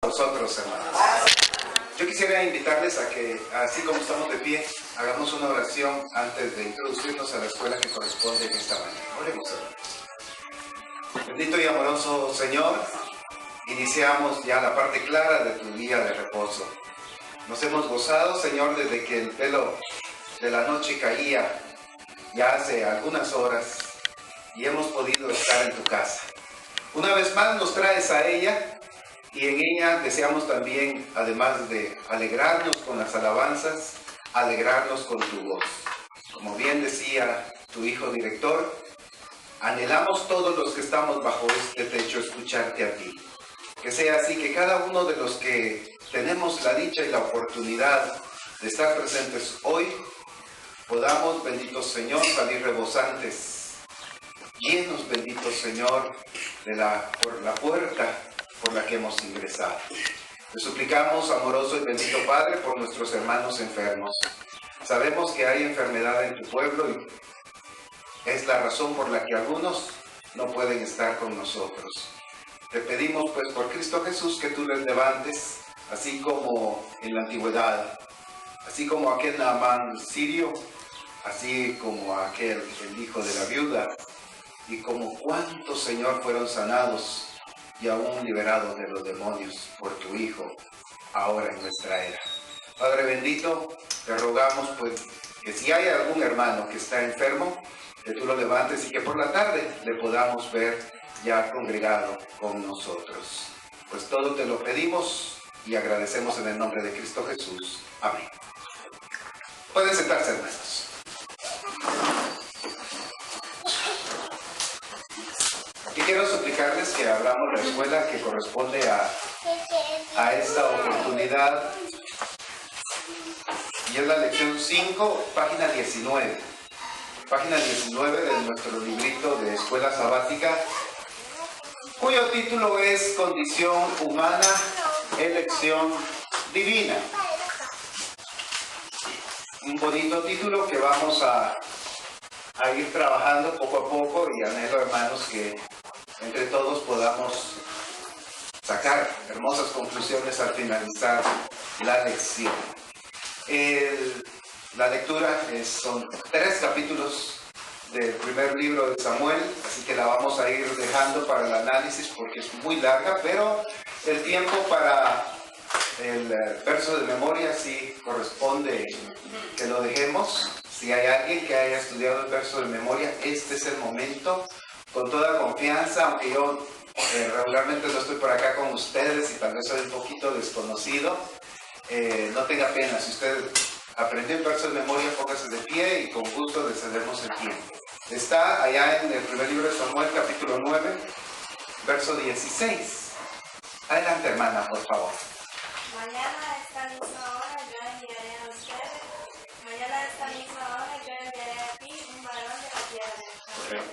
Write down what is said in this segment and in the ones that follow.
Nosotros, hermanos. Yo quisiera invitarles a que, así como estamos de pie, hagamos una oración antes de introducirnos a la escuela que corresponde en esta mañana. Oremos, hermanos. Bendito y amoroso Señor, iniciamos ya la parte clara de tu día de reposo. Nos hemos gozado, Señor, desde que el velo de la noche caía ya hace algunas horas y hemos podido estar en tu casa. Una vez más nos traes a ella y en ella deseamos también, además de alegrarnos con las alabanzas, alegrarnos con tu voz. Como bien decía tu hijo director, anhelamos todos los que estamos bajo este techo escucharte a ti. Que sea así, que cada uno de los que tenemos la dicha y la oportunidad de estar presentes hoy, podamos, bendito Señor, salir rebosantes, llenos, bendito Señor, por la puerta por la que hemos ingresado. Te suplicamos, amoroso y bendito Padre, por nuestros hermanos enfermos. Sabemos que hay enfermedad en tu pueblo y es la razón por la que algunos no pueden estar con nosotros. Te pedimos, pues, por Cristo Jesús, que tú les levantes, así como en la antigüedad, así como aquel Naamán sirio, así como aquel, el hijo de la viuda, y como cuántos, Señor, fueron sanados y aún liberados de los demonios por tu Hijo, ahora en nuestra era. Padre bendito, te rogamos, pues, que si hay algún hermano que está enfermo, que tú lo levantes y que por la tarde le podamos ver ya congregado con nosotros. Pues todo te lo pedimos y agradecemos en el nombre de Cristo Jesús. Amén. Pueden sentarse, hermanos. Y quiero suplicarles que abramos la escuela que corresponde a esta oportunidad. Y es la lección 5, página 19. Página 19 de nuestro librito de escuela sabática, cuyo título es Condición Humana, Elección Divina. Un bonito título que vamos a ir trabajando poco a poco, y anhelo, hermanos, que entre todos podamos sacar hermosas conclusiones al finalizar la lección. La lectura son 3 capítulos del primer libro de Samuel, así que la vamos a ir dejando para el análisis porque es muy larga, pero el tiempo para el verso de memoria sí corresponde que lo dejemos. Si hay alguien que haya estudiado el verso de memoria, este es el momento, con toda confianza, aunque yo regularmente no estoy por acá con ustedes y tal vez soy un poquito desconocido. No tenga pena, si usted aprendió el verso de memoria, póngase de pie y con gusto le cedemos el tiempo. Está allá en el primer libro de Samuel, capítulo 9, verso 16. Adelante, hermana, por favor. Mañana a esta misma hora yo enviaré a ustedes. Mañana a esta misma hora yo enviaré a ti un varón de la tierra de Israel,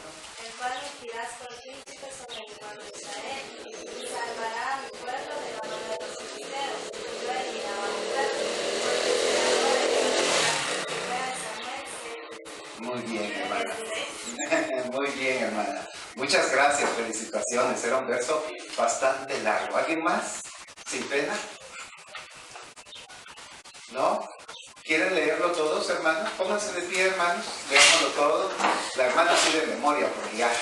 el cual ungirás por príncipe sobre mi pueblo Israel, y salvará a mi pueblo de la mano de los filisteos. Yo he mirado a mi pueblo, Muy bien, hermana. Muy bien, hermana. Muchas gracias, felicitaciones. Era un verso bastante largo. ¿Alguien más? ¿Sin pena? ¿No? ¿Quieren leerlo todos, hermanos? Pónganse de pie, hermanos. Leámoslo todo. La hermana sí de memoria, porque ya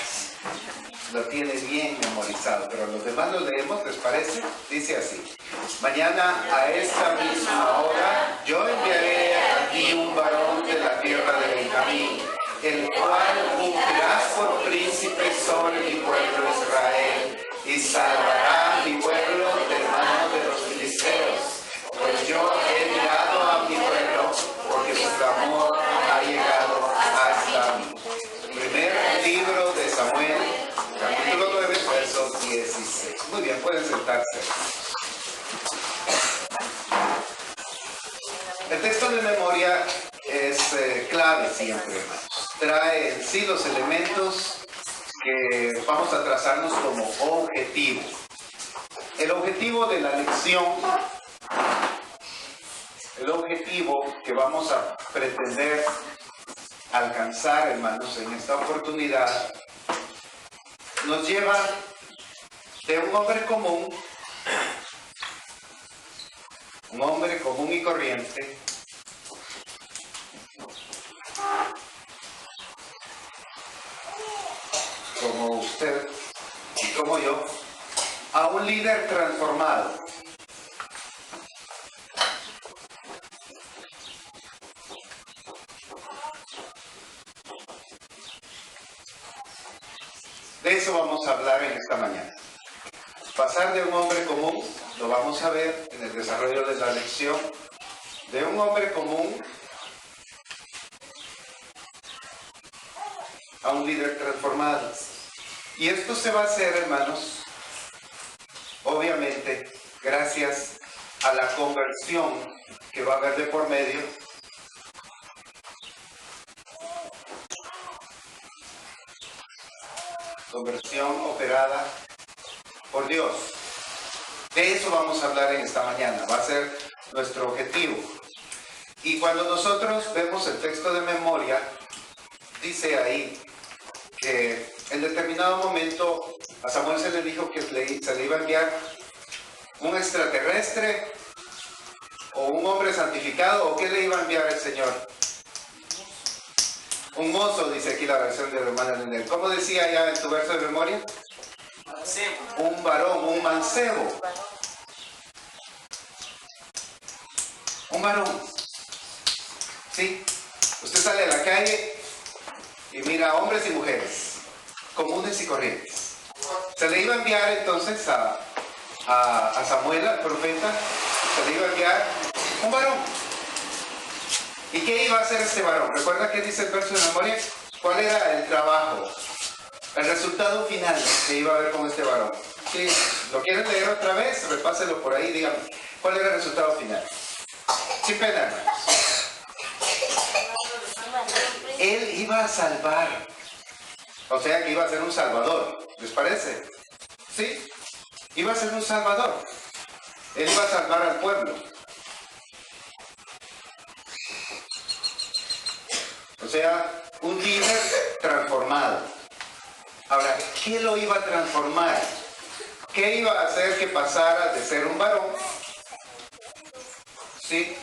lo tiene bien memorizado. Pero los demás lo leemos, ¿les parece? Dice así. Mañana a esta misma hora yo enviaré a ti un varón de la tierra de Benjamín, el cual ungirás por príncipe sobre mi pueblo Israel, y salvará a mi pueblo de manos de los filisteos. Pues yo he mirado a mi pueblo, porque su clamor ha llegado hasta mí. Primer libro de Samuel, capítulo 9, verso 16. Muy bien, pueden sentarse. El texto de memoria es clave siempre, hermanos. Trae en sí los elementos que vamos a trazarnos como objetivo. El objetivo de la lección, el objetivo que vamos a pretender alcanzar, hermanos, en esta oportunidad, nos lleva de un hombre común un hombre común y corriente, como usted y como yo, a un líder transformado. De eso vamos a hablar en esta mañana. Pasar de un hombre común, lo vamos a ver en el desarrollo de la lección, de un hombre común a un líder transformado. Y esto se va a hacer, hermanos, obviamente, gracias a la conversión que va a haber de por medio. Conversión operada por Dios. De eso vamos a hablar en esta mañana. Va a ser nuestro objetivo. Y cuando nosotros vemos el texto de memoria, dice ahí que en determinado momento a Samuel se le dijo que se le iba a enviar un extraterrestre o un hombre santificado, o qué le iba a enviar el Señor. Un mozo, dice aquí la versión de la hermana Nenel. ¿Cómo decía ya en tu verso de memoria? Un varón, un mancebo. Un varón. ¿Sí? Usted sale a la calle y mira hombres y mujeres, comunes y corrientes. Se le iba a enviar entonces a Samuel, al profeta, se le iba a enviar un varón. ¿Y qué iba a hacer este varón? ¿Recuerda qué dice el verso de memoria? ¿Cuál era el trabajo? El resultado final que iba a haber con este varón. ¿Sí? ¿Lo quieren leer otra vez? Repáselo por ahí, díganme. ¿Cuál era el resultado final? Sin pena, hermanos. Él iba a salvar. O sea que iba a ser un salvador. ¿Les parece? ¿Sí? Iba a ser un salvador. Él iba a salvar al pueblo. O sea, un líder transformado. Ahora, ¿qué lo iba a transformar? ¿Qué iba a hacer que pasara de ser un varón, sí,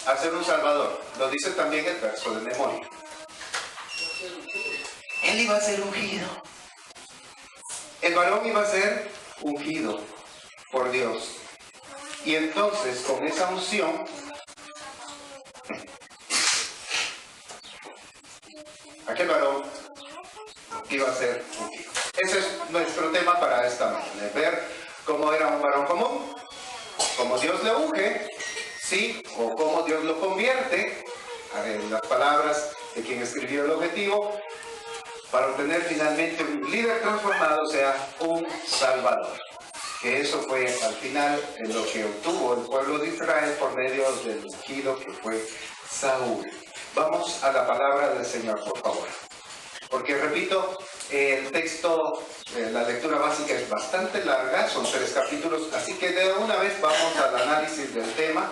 a ser un salvador? Lo dice también el verso de memoria. Él iba a ser ungido. El varón iba a ser ungido por Dios. Y entonces, con esa unción, aquel varón iba a ser ungido. Ese es nuestro tema para esta mañana. Ver cómo era un varón común, cómo Dios le unge, sí, o cómo Dios lo convierte, en las palabras de quien escribió el objetivo, para obtener finalmente un líder transformado, o sea, un salvador. Que eso fue al final en lo que obtuvo el pueblo de Israel por medio del ungido que fue Saúl. Vamos a la palabra del Señor, por favor. Porque, repito, el texto, la lectura básica es bastante larga, son 3 capítulos, así que de una vez vamos al análisis del tema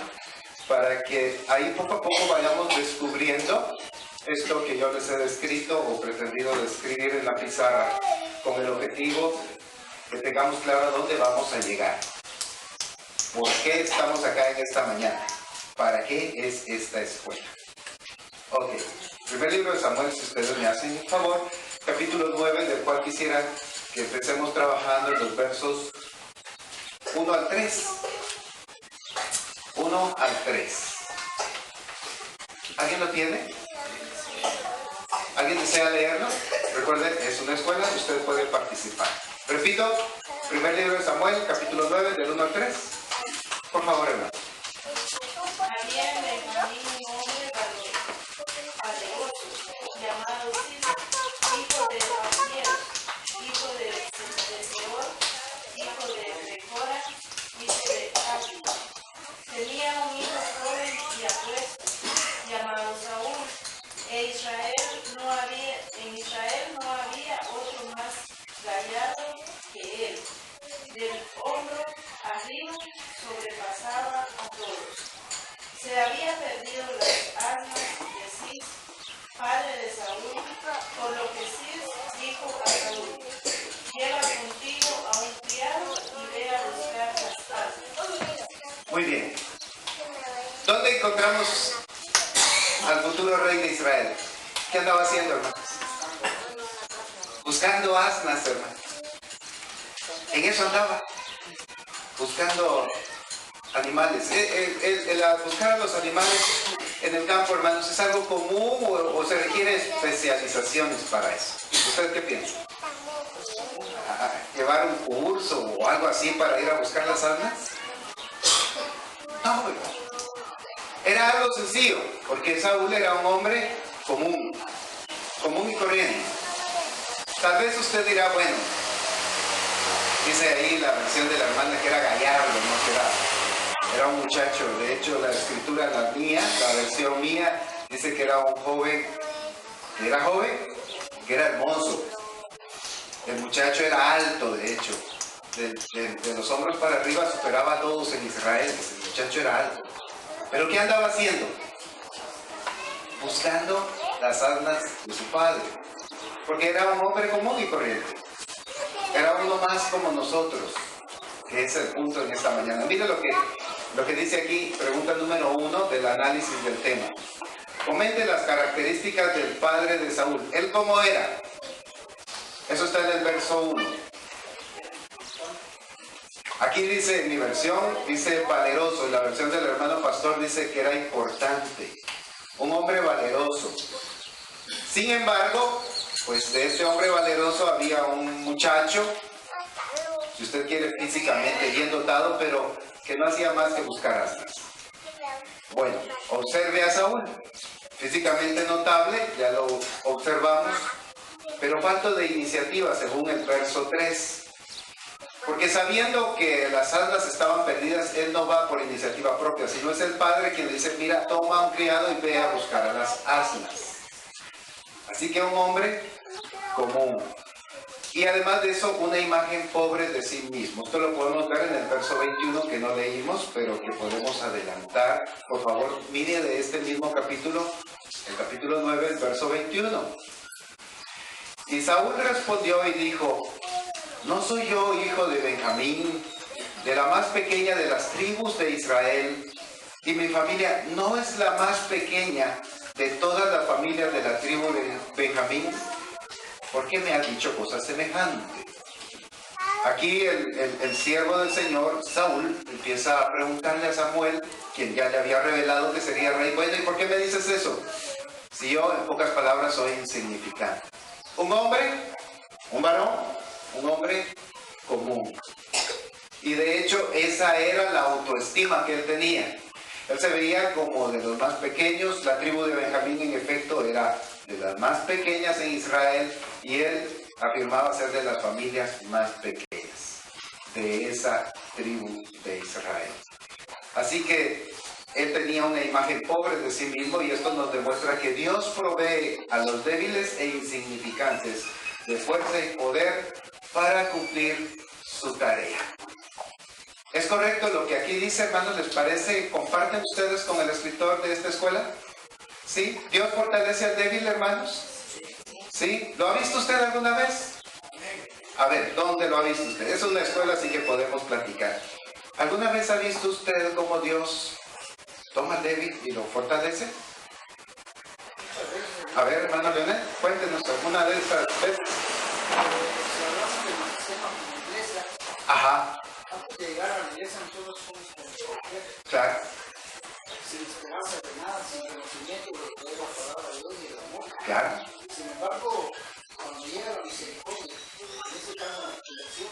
para que ahí poco a poco vayamos descubriendo esto que yo les he descrito o pretendido describir en la pizarra, con el objetivo que tengamos claro a dónde vamos a llegar. ¿Por qué estamos acá en esta mañana? ¿Para qué es esta escuela? Ok, primer libro de Samuel, si ustedes me hacen un favor, capítulo 9, del cual quisiera que empecemos trabajando en los versos 1 al 3. 1 al 3. ¿Alguien lo tiene? ¿Alguien desea leerlo? Recuerden, es una escuela, usted puede participar. Repito, primer libro de Samuel, capítulo 9, del 1 al 3. Por favor, hermano. Había en Benjamín un hombre valeroso, llamado Sisa, hijo de Abiel, hijo de Seor, hijo de Recora, hijo de Abi. Tenía un hijo joven y apuesto, llamado Saúl, en Israel no había otro más gallardo que él. Del hombro arriba sobrepasaba a todos. Se había perdido las armas de Cis, padre de Saúl, por lo que Cis dijo a Saúl: lleva contigo a un criado y ve a buscar las armas. Muy bien. ¿Dónde encontramos al futuro rey de Israel? ¿Qué andaba haciendo, hermanos? Buscando asnas, hermanos. En eso andaba. Buscando animales. El buscar a los animales en el campo, hermanos, ¿es algo común o se requiere especializaciones para eso? ¿Usted qué piensa? ¿Llevar un curso o algo así para ir a buscar las asnas? No, era algo sencillo, porque Saúl era un hombre común y corriente. Tal vez usted dirá, bueno, dice ahí la versión de la hermana que era gallardo, no que era un muchacho. De hecho, la escritura, la versión mía, dice que era un joven, que era hermoso. El muchacho era alto, de hecho. De los hombros para arriba superaba a todos en Israel. El muchacho era alto. ¿Pero qué andaba haciendo? Buscando las asnas de su padre. Porque era un hombre común y corriente. Era uno más como nosotros, que es el punto en esta mañana. Mire lo que dice aquí, pregunta número 1 del análisis del tema. Comente las características del padre de Saúl. ¿Él cómo era? Eso está en el verso 1. Aquí dice, en mi versión, dice valeroso. En la versión del hermano pastor dice que era importante. Un hombre valeroso. Sin embargo, pues de este hombre valeroso había un muchacho, si usted quiere físicamente bien dotado, pero que no hacía más que buscar asnas. Bueno, observe a Saúl. Físicamente notable, ya lo observamos, pero falto de iniciativa según el verso 3. Porque sabiendo que las asnas estaban perdidas, él no va por iniciativa propia, sino es el padre quien le dice, mira, toma un criado y ve a buscar a las asnas. Así que un hombre común. Y además de eso, una imagen pobre de sí mismo. Esto lo podemos ver en el verso 21 que no leímos, pero que podemos adelantar. Por favor, mire de este mismo capítulo, el capítulo 9, el verso 21. Y Saúl respondió y dijo, ¿no soy yo hijo de Benjamín, de la más pequeña de las tribus de Israel? Y mi familia no es la más pequeña de toda la familia de la tribu de Benjamín. ¿Por qué me ha dicho cosas semejantes? Aquí el siervo del Señor, Saúl, empieza a preguntarle a Samuel, quien ya le había revelado que sería rey. Bueno, ¿y por qué me dices eso? Si yo, en pocas palabras, soy insignificante. Un hombre, un varón, un hombre común. Y de hecho, esa era la autoestima que él tenía. Él se veía como de los más pequeños. La tribu de Benjamín, en efecto, era de las más pequeñas en Israel. Y él afirmaba ser de las familias más pequeñas de esa tribu de Israel. Así que él tenía una imagen pobre de sí mismo, y esto nos demuestra que Dios provee a los débiles e insignificantes de fuerza y poder para cumplir su tarea. ¿Es correcto lo que aquí dice, hermanos? ¿Les parece? ¿Comparten ustedes con el escritor de esta escuela? ¿Sí? ¿Dios fortalece al débil, hermanos? ¿Sí? ¿Lo ha visto usted alguna vez? A ver, ¿dónde lo ha visto usted? Es una escuela, así que podemos platicar. ¿Alguna vez ha visto usted cómo Dios toma al débil y lo fortalece? A ver, hermano Leonel, cuéntenos alguna de esas veces. Ajá. Antes de llegar a la iglesia, nosotros somos como Claro. sin esperanza de nada, sin conocimiento de lo que es la palabra de Dios y el amor. Claro. Sin embargo, cuando llega la misericordia, en este caso la expiación,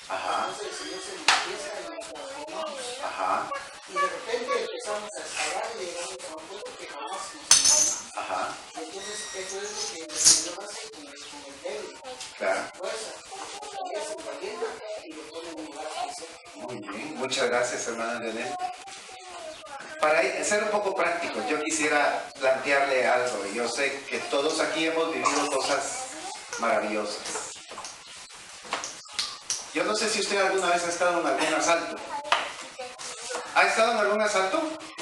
Ajá. entonces el Señor se manifiesta y nos transformamos. Ajá. Y de repente empezamos a escalar y llegamos a un punto que jamás nos imaginamos. Ajá. Y entonces eso es lo que el Señor hace con el débil. Claro. Fuerza, y hace valiente y lo pone en un lugar especial. Muy bien. Muchas gracias, hermana Leonel. Para ser un poco práctico, yo quisiera plantearle algo. Yo sé que todos aquí hemos vivido cosas maravillosas. Yo no sé si usted alguna vez ha estado en algún asalto. ¿Ha estado en algún asalto?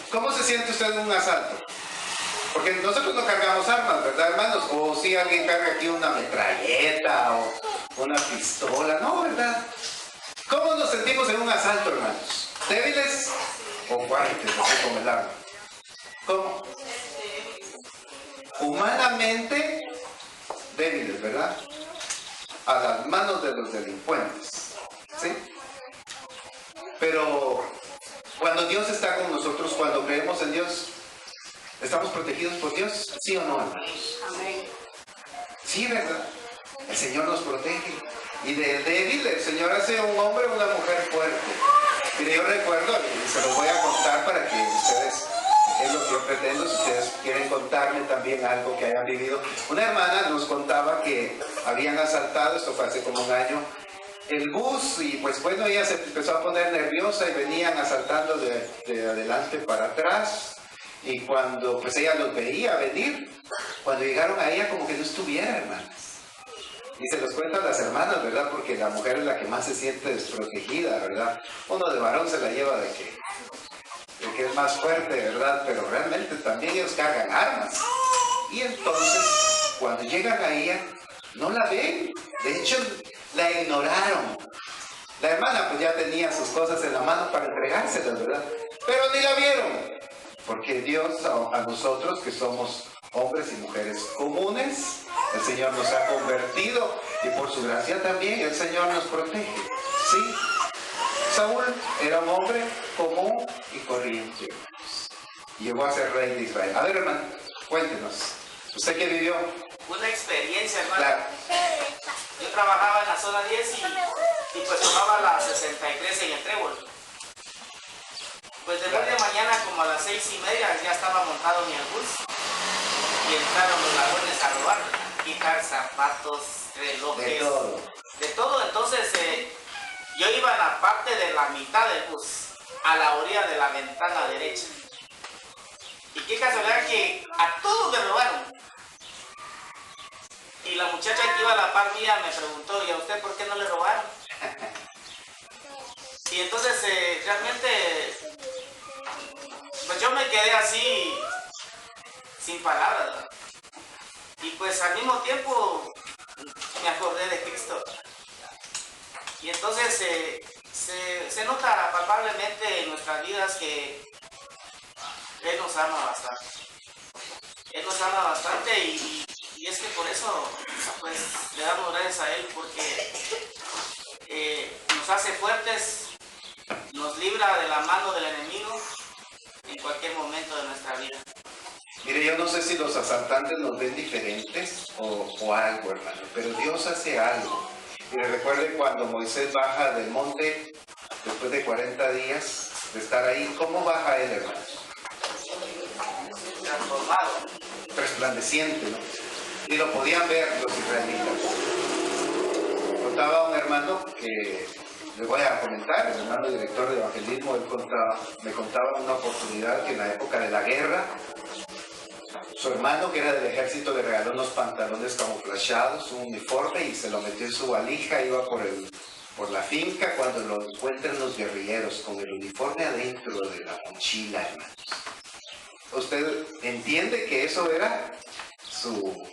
¿Cómo se siente usted en un asalto? Porque nosotros no cargamos armas, ¿verdad, hermanos? O si alguien carga aquí una metralleta o una pistola. No, ¿verdad? ¿Cómo nos sentimos en un asalto, hermanos? ¿Débiles? o fuertes, así como el arma. ¿Cómo? Humanamente débiles, ¿verdad? A las manos de los delincuentes, ¿sí? Pero cuando Dios está con nosotros, cuando creemos en Dios, ¿estamos protegidos por Dios? ¿Sí o no, hermanos? Amén. Sí, ¿verdad? El Señor nos protege. Y del débil, el Señor hace un hombre o una mujer fuerte. Mire, yo recuerdo, y se los voy a contar para que ustedes, es lo que yo pretendo, si ustedes quieren contarme también algo que hayan vivido. Una hermana nos contaba que habían asaltado, esto fue hace como un año, el bus, y pues bueno, ella se empezó a poner nerviosa y venían asaltando de adelante para atrás. Y cuando pues ella los veía venir, cuando llegaron a ella como que no estuviera, hermanas. Y se los cuentan las hermanas, ¿verdad? Porque la mujer es la que más se siente desprotegida, ¿verdad? Uno de varón se la lleva de que es más fuerte, ¿verdad? Pero realmente también ellos cargan armas. Y entonces, cuando llegan a ella, no la ven. De hecho, la ignoraron. La hermana pues ya tenía sus cosas en la mano para entregárselas, ¿verdad? Pero ni la vieron. Porque Dios a nosotros, que somos hombres y mujeres comunes, el Señor nos ha convertido y por su gracia también el Señor nos protege. ¿Sí? Saúl era un hombre común y corriente. Llegó a ser rey de Israel. A ver, hermano, cuéntenos. ¿Usted qué vivió? Una experiencia, hermano. Claro. Yo trabajaba en la zona 10 y pues tomaba la 63 en el Trébol. Pues de muy de mañana, como a las 6:30, ya estaba montado en el bus y entraron los ladrones a robar, quitar zapatos, relojes, De todo. de todo. Entonces yo iba en la parte de la mitad del bus, a la orilla de la ventana derecha. Y qué casualidad que a todos me robaron. Y la muchacha que iba a la par mía me preguntó, ¿y a usted por qué no le robaron? Y entonces realmente pues yo me quedé así sin palabras, ¿verdad? Y pues al mismo tiempo me acordé de Cristo. Y entonces se nota palpablemente en nuestras vidas que Él nos ama bastante. Él nos ama bastante y es que por eso pues le damos gracias a Él porque nos hace fuertes, nos libra de la mano del enemigo en cualquier momento de nuestra vida. Mire, yo no sé si los asaltantes nos ven diferentes o algo, hermano, pero Dios hace algo. Mire, recuerde cuando Moisés baja del monte después de 40 días de estar ahí, ¿cómo baja él, hermanos? Transformado. Resplandeciente, ¿no? Y lo podían ver los israelitas. Contaba un hermano que le voy a comentar, el hermano director de evangelismo, me contaba una oportunidad que en la época de la guerra, su hermano que era del ejército le regaló unos pantalones camuflajeados, un uniforme y se lo metió en su valija, iba por la finca cuando lo encuentran los guerrilleros con el uniforme adentro de la mochila, hermanos. Usted entiende que eso era su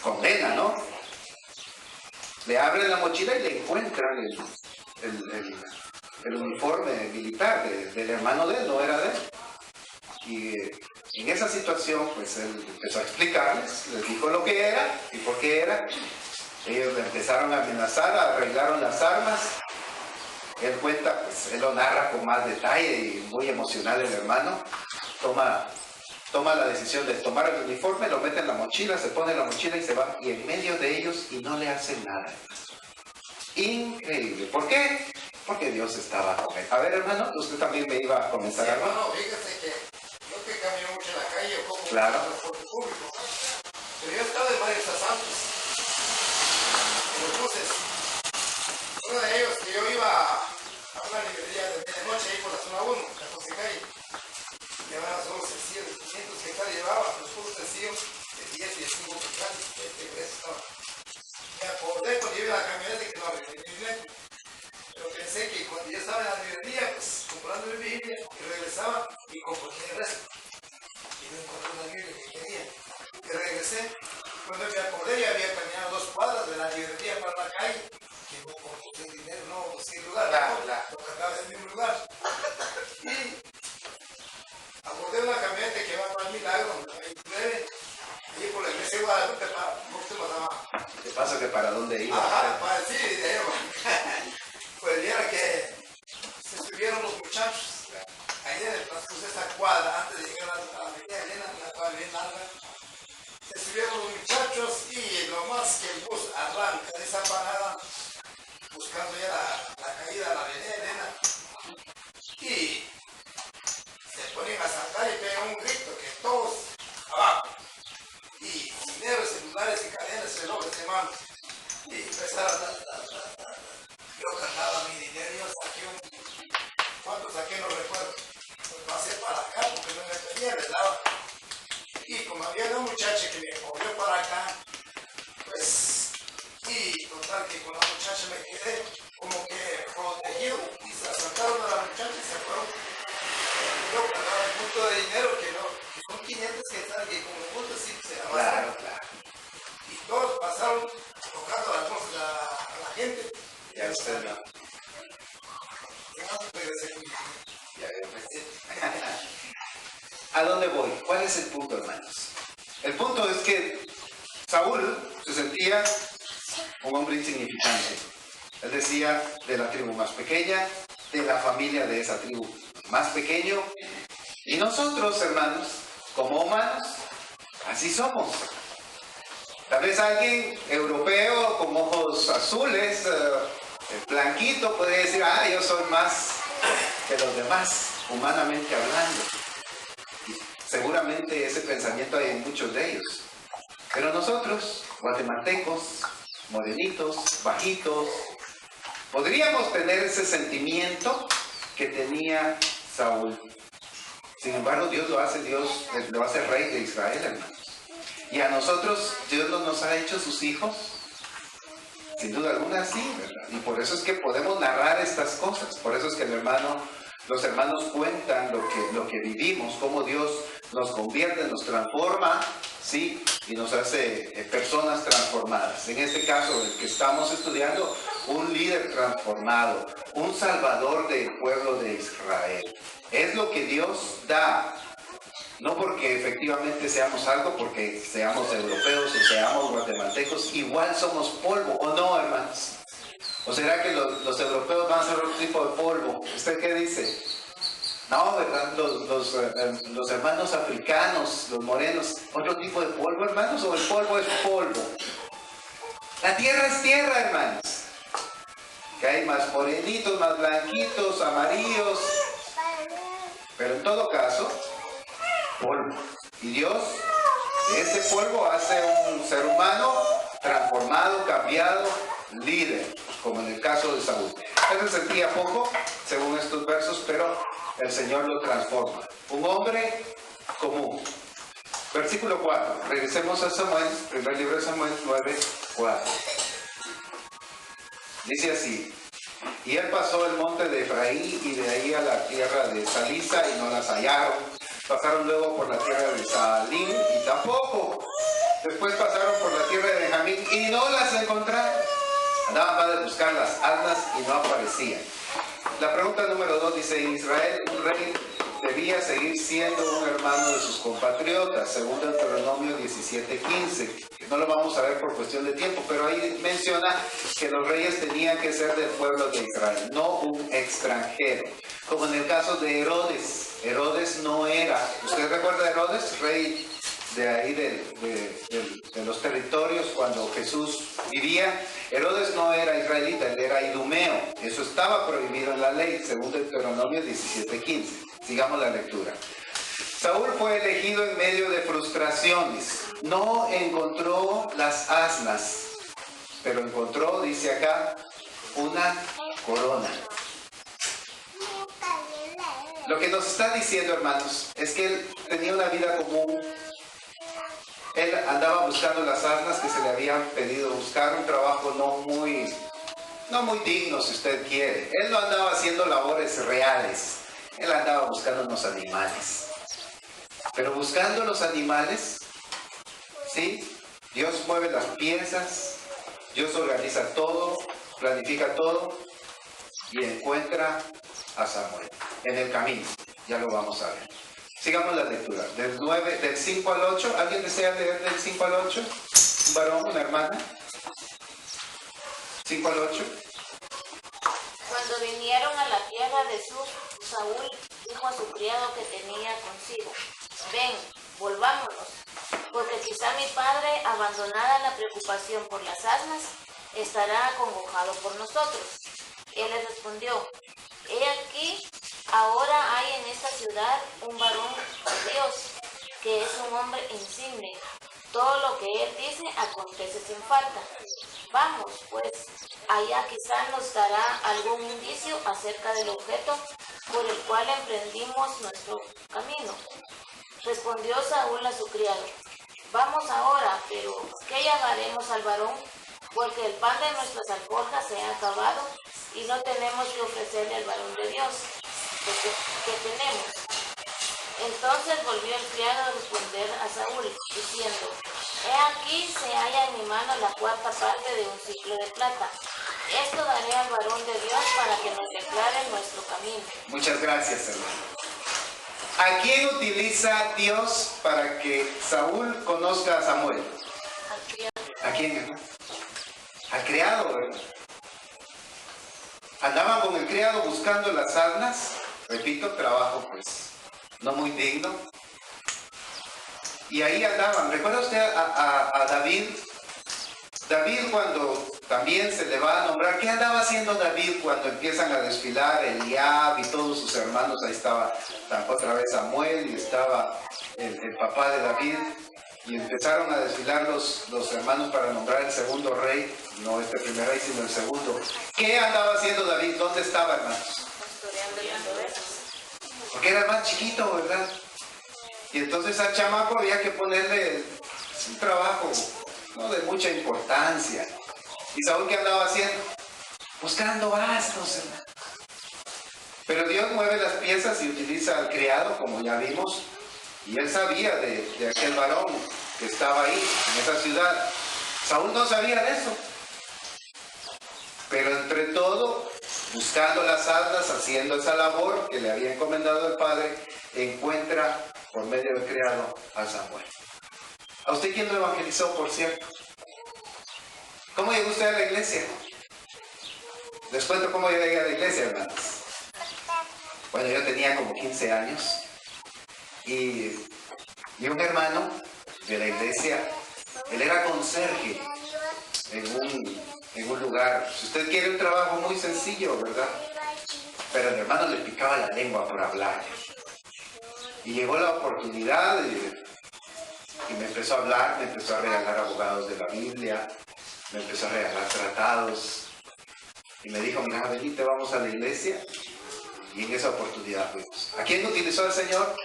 condena, ¿no? Le abren la mochila y le encuentran el uniforme militar del hermano de él, no era de él. Y en esa situación, pues él empezó a explicarles, les dijo lo que era y por qué era. Ellos le empezaron a amenazar, arreglaron las armas. Él cuenta, pues él lo narra con más detalle y muy emocional el hermano. Toma la decisión de tomar el uniforme, lo mete en la mochila, se pone en la mochila y se va. Y en medio de ellos y no le hacen nada. Increíble. ¿Por qué? Porque Dios estaba con él. A ver, hermano, usted también me iba a comentar algo. Hermano, fíjese que yo que camino mucho en la calle, o como Claro. en transporte público, pero yo estaba en varios asaltos, en los buses. Uno de ellos que yo iba a una librería de medianoche ahí por la zona 1, 14 calle. Llevaba solo sencillos de 500 que tal llevaba, los puros sencillos de 10 y de 5 quetzales, de precio estaba. Me acordé cuando yo iba a la camioneta que no había mi Biblia, pero pensé que cuando yo estaba en la librería, pues comprando mi Biblia, y regresaba y componía el resto. Y no encontré una Biblia que quería. Y regresé, cuando me acordé ya había caminado 2 cuadras de la librería para la calle, que no conseguí dinero, no conseguí lugar. dónde iba. Ajá, pues sí, pues viera que se subieron los muchachos ahí en el transcurso de esta cuadra, antes de llegar a la avenida Elena, la cuadra bien larga. Se subieron los muchachos y lo más que el bus arranca de esa parada, buscando ya la caída de la avenida Elena, y se ponen a saltar y pegan un grito que todos abajo, y dinero, celulares y cadenas, relojes de mano, y empezaron yo cantaba mi dinero, yo saqué ¿cuánto saqué? No recuerdo, pues pasé para acá porque no me tenía, les daba. Y como había una muchacha que me movió para acá, pues, y total que con la muchacha me quedé como que protegido y se asaltaron a la muchacha y se fueron. Yo pagaba el punto de dinero que no, que son 500 que están que como punto sí se Claro, avanzan. claro. Y todos pasaron tocando las cosas a la gente. Ya usted no. Ya, ¿a dónde voy? ¿Cuál es el punto, hermanos? El punto es que Saúl se sentía un hombre insignificante. Él decía de la tribu más pequeña, de la familia de esa tribu más pequeño. Y nosotros, hermanos, como humanos, así somos. Tal vez alguien europeo con ojos azules, blanquito, puede decir, yo soy más que los demás, humanamente hablando. Y seguramente ese pensamiento hay en muchos de ellos. Pero nosotros, guatemaltecos, morenitos, bajitos, podríamos tener ese sentimiento que tenía Saúl. Sin embargo, Dios lo hace rey de Israel, hermanos. Y a nosotros, Dios no nos ha hecho sus hijos. Sin duda alguna, sí, ¿verdad? Y por eso es que podemos narrar estas cosas. Por eso es que los hermanos cuentan lo que vivimos, cómo Dios nos convierte, nos transforma, ¿sí? Y nos hace personas transformadas. En este caso, el que estamos estudiando, un líder transformado, un salvador del pueblo de Israel. Es lo que Dios da. No porque efectivamente seamos algo, porque seamos europeos o seamos guatemaltecos, igual somos polvo, ¿o no, hermanos? ¿O será que los europeos van a ser otro tipo de polvo? ¿Usted qué dice? No, ¿verdad? Los hermanos africanos, los morenos, ¿otro tipo de polvo, hermanos? ¿O el polvo es polvo? La tierra es tierra, hermanos. Que hay más morenitos, más blanquitos, amarillos. Pero en todo caso, polvo. Y Dios de ese polvo hace un ser humano transformado, cambiado, líder, como en el caso de Saúl. Él se sentía poco, según estos versos, pero el Señor lo transforma. Un hombre común. Versículo 4. Regresemos a Samuel, primer libro de Samuel 9:4. Dice así: y él pasó el monte de Efraín y de ahí a la tierra de Salisa y no las hallaron. Pasaron luego por la tierra de Saalim y tampoco. Después pasaron por la tierra de Benjamín y no las encontraron. Andaban más de buscar las asnas y no aparecían. La pregunta número 2 dice: en Israel un rey debía seguir siendo un hermano de sus compatriotas, según Deuteronomio 17:15. No lo vamos a ver por cuestión de tiempo, pero ahí menciona que los reyes tenían que ser del pueblo de Israel, no un extranjero. Como en el caso de Herodes. Herodes no era, ¿usted recuerda a Herodes? Rey de ahí de los territorios cuando Jesús vivía. Herodes no era israelita, él era idumeo. Eso estaba prohibido en la ley, según Deuteronomio 17:15. Sigamos la lectura. Saúl fue elegido en medio de frustraciones. No encontró las asnas, pero encontró, dice acá, una corona. Lo que nos está diciendo, hermanos, es que él tenía una vida común. Él andaba buscando las asnas que se le habían pedido buscar, un trabajo no muy digno, si usted quiere. Él no andaba haciendo labores reales, él andaba buscando los animales. Pero buscando los animales, ¿sí? Dios mueve las piezas, Dios organiza todo, planifica todo y encuentra a Samuel en el camino. Ya lo vamos a ver. Sigamos la lectura. Del 5 al 8. ¿Alguien desea leer del 5 al 8? ¿Un varón, una hermana? 5 al 8. Cuando vinieron a la tierra de Sur, Saúl dijo a su criado que tenía consigo: ven, volvámonos, porque quizá mi padre, abandonada la preocupación por las asnas, estará acongojado por nosotros. Él le respondió: he aquí, ahora hay en esta ciudad un varón de Dios, que es un hombre insigne. Todo lo que él dice acontece sin falta. Vamos, pues, allá quizá nos dará algún indicio acerca del objeto por el cual emprendimos nuestro camino. Respondió Saúl a su criado: vamos ahora, pero ¿qué llamaremos al varón? Porque el pan de nuestras alforjas se ha acabado y no tenemos que ofrecerle al varón de Dios que tenemos. Entonces volvió el criado a responder a Saúl, diciendo: he aquí se halla en mi mano la cuarta parte de un ciclo de plata. Esto daré al varón de Dios para que nos declare nuestro camino. Muchas gracias, hermano. ¿A quién utiliza Dios para que Saúl conozca a Samuel? Al criado. ¿A quién, hermano? Al criado, ¿verdad? Andaban con el criado buscando las asnas. Repito, trabajo pues no muy digno. Y ahí andaban. ¿Recuerda usted a David? David, cuando también se le va a nombrar, ¿qué andaba haciendo David cuando empiezan a desfilar Eliab y todos sus hermanos? Ahí estaba otra vez Samuel y estaba el papá de David, y empezaron a desfilar los hermanos para nombrar el segundo rey, no este primer rey, sino el segundo. ¿Qué andaba haciendo David? ¿Dónde estaba, hermanos? Pastoreando las ovejas. Porque era más chiquito, ¿verdad? Y entonces al chamaco había que ponerle un trabajo no de mucha importancia. ¿Y Saúl qué andaba haciendo? Buscando asnos, hermano. Pero Dios mueve las piezas y utiliza al criado, como ya vimos, y él sabía de aquel varón que estaba ahí, en esa ciudad. Saúl no sabía de eso. Pero entre todo, buscando las asnas, haciendo esa labor que le había encomendado el padre, encuentra por medio del criado a Samuel. ¿A usted quién lo evangelizó, por cierto? ¿Cómo llegó usted a la iglesia? Les cuento cómo yo llegué a la iglesia, hermanos. Bueno, yo tenía como 15 años y un hermano de la iglesia, él era conserje en un lugar. Si usted quiere un trabajo muy sencillo, ¿verdad? Pero el hermano le picaba la lengua por hablar. Y llegó la oportunidad y me empezó a hablar, me empezó a regalar abogados de la Biblia, me empezó a regalar tratados. Y me dijo: mira, venite, vamos a la iglesia. Y en esa oportunidad fuimos. ¿A quién utilizó el Señor?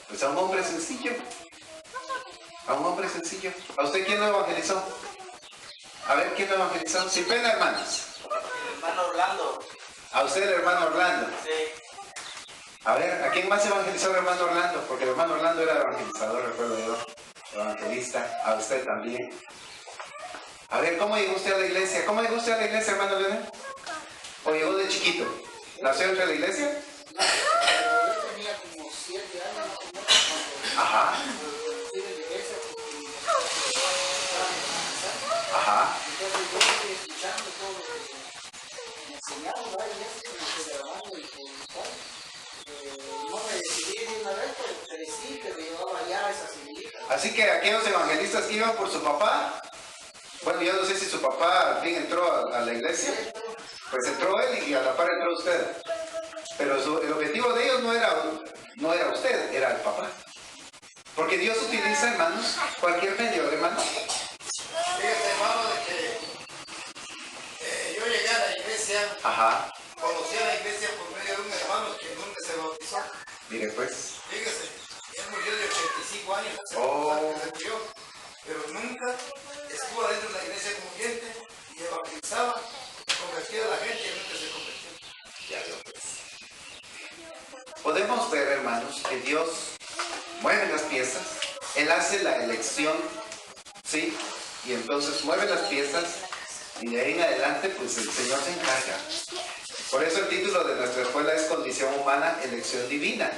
Pues a un hombre sencillo. A un hombre sencillo. ¿A usted quién lo evangelizó? A ver, ¿quién lo evangelizó? Sin pena, hermanos. El hermano Orlando. A usted, el hermano Orlando. Sí. A ver, ¿a quién más evangelizó el hermano Orlando? Porque el hermano Orlando era evangelizador, recuerdo yo. Evangelista. A usted también. A ver, ¿cómo llegó usted a la iglesia? ¿Cómo llegó usted a la iglesia, hermano Leonel? ¿O llegó de chiquito? ¿Nació entre la iglesia? Yo tenía como 7 años, Ajá. fui de la iglesia porque Ajá. entonces yo fui escuchando todo lo que me enseñaron, ¿verdad? Y eso me quedé grabando y por no me decidí de una vez, pero crecí que me llevaba ya esa semillita. Así que aquellos evangelistas que iban por su papá, bueno, yo no sé si su papá al fin entró a la iglesia, pues entró él y a la par entró usted. Pero el objetivo de ellos no era usted, era el papá. Porque Dios utiliza, hermanos, cualquier medio, hermano. Fíjate, hermano, de que yo llegué a la iglesia, Ajá. conocí a la iglesia por medio de un hermano que nunca se bautizó. Mire, pues. Fíjese, él murió de 85 años, Oh. se murió, pero nunca estuvo adentro de la iglesia como oyente y evangelizaba, convertía a la gente y nunca se convirtió. Ya veo, pues. Podemos ver, hermanos, que Dios mueve las piezas, Él hace la elección, ¿sí? Y entonces mueve las piezas y de ahí en adelante, pues el Señor se encarga. Por eso el título de nuestra escuela es Condición Humana, Elección Divina.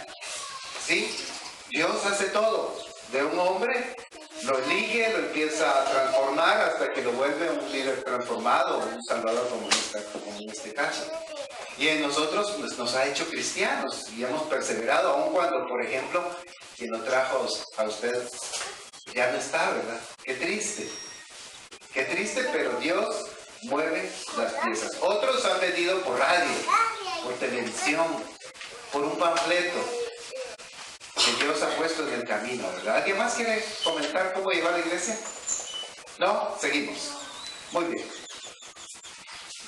¿Sí? Dios hace todo. De un hombre Lo elige, lo empieza a transformar hasta que lo vuelve un líder transformado, un salvador como en este caso. Y en nosotros pues, nos ha hecho cristianos y hemos perseverado, aun cuando, por ejemplo, quien lo trajo a usted ya no está, ¿verdad? Qué triste, pero Dios mueve las piezas. Otros han venido por radio, por televisión, por un panfleto que Dios ha puesto en el camino, ¿verdad? ¿Alguien más quiere comentar cómo llevar la iglesia? ¿No? Seguimos. Muy bien.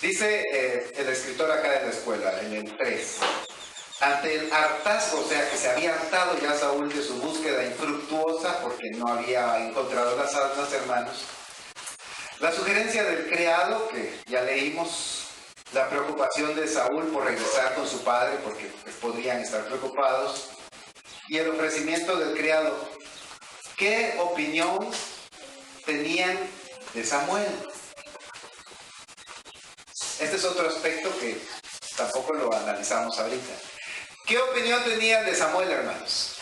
Dice el escritor acá de la escuela, en el 3. Ante el hartazgo, o sea que se había hartado ya Saúl de su búsqueda infructuosa porque no había encontrado las almas, hermanos. La sugerencia del criado, que ya leímos, la preocupación de Saúl por regresar con su padre porque pues, podrían estar preocupados, y el ofrecimiento del criado. ¿Qué opinión tenían de Samuel? Este es otro aspecto que tampoco lo analizamos ahorita. ¿Qué opinión tenían de Samuel, hermanos?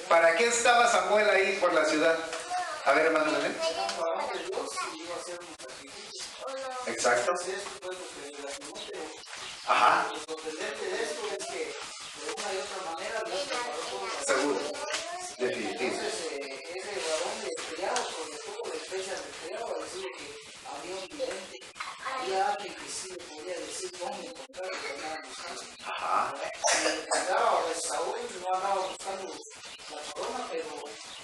¿Para qué estaba Samuel ahí por la ciudad? A ver, hermano Belén. Exacto. Ajá. Seguro. Definitivo. Ajá. Saúl no andaba buscando la corona, pero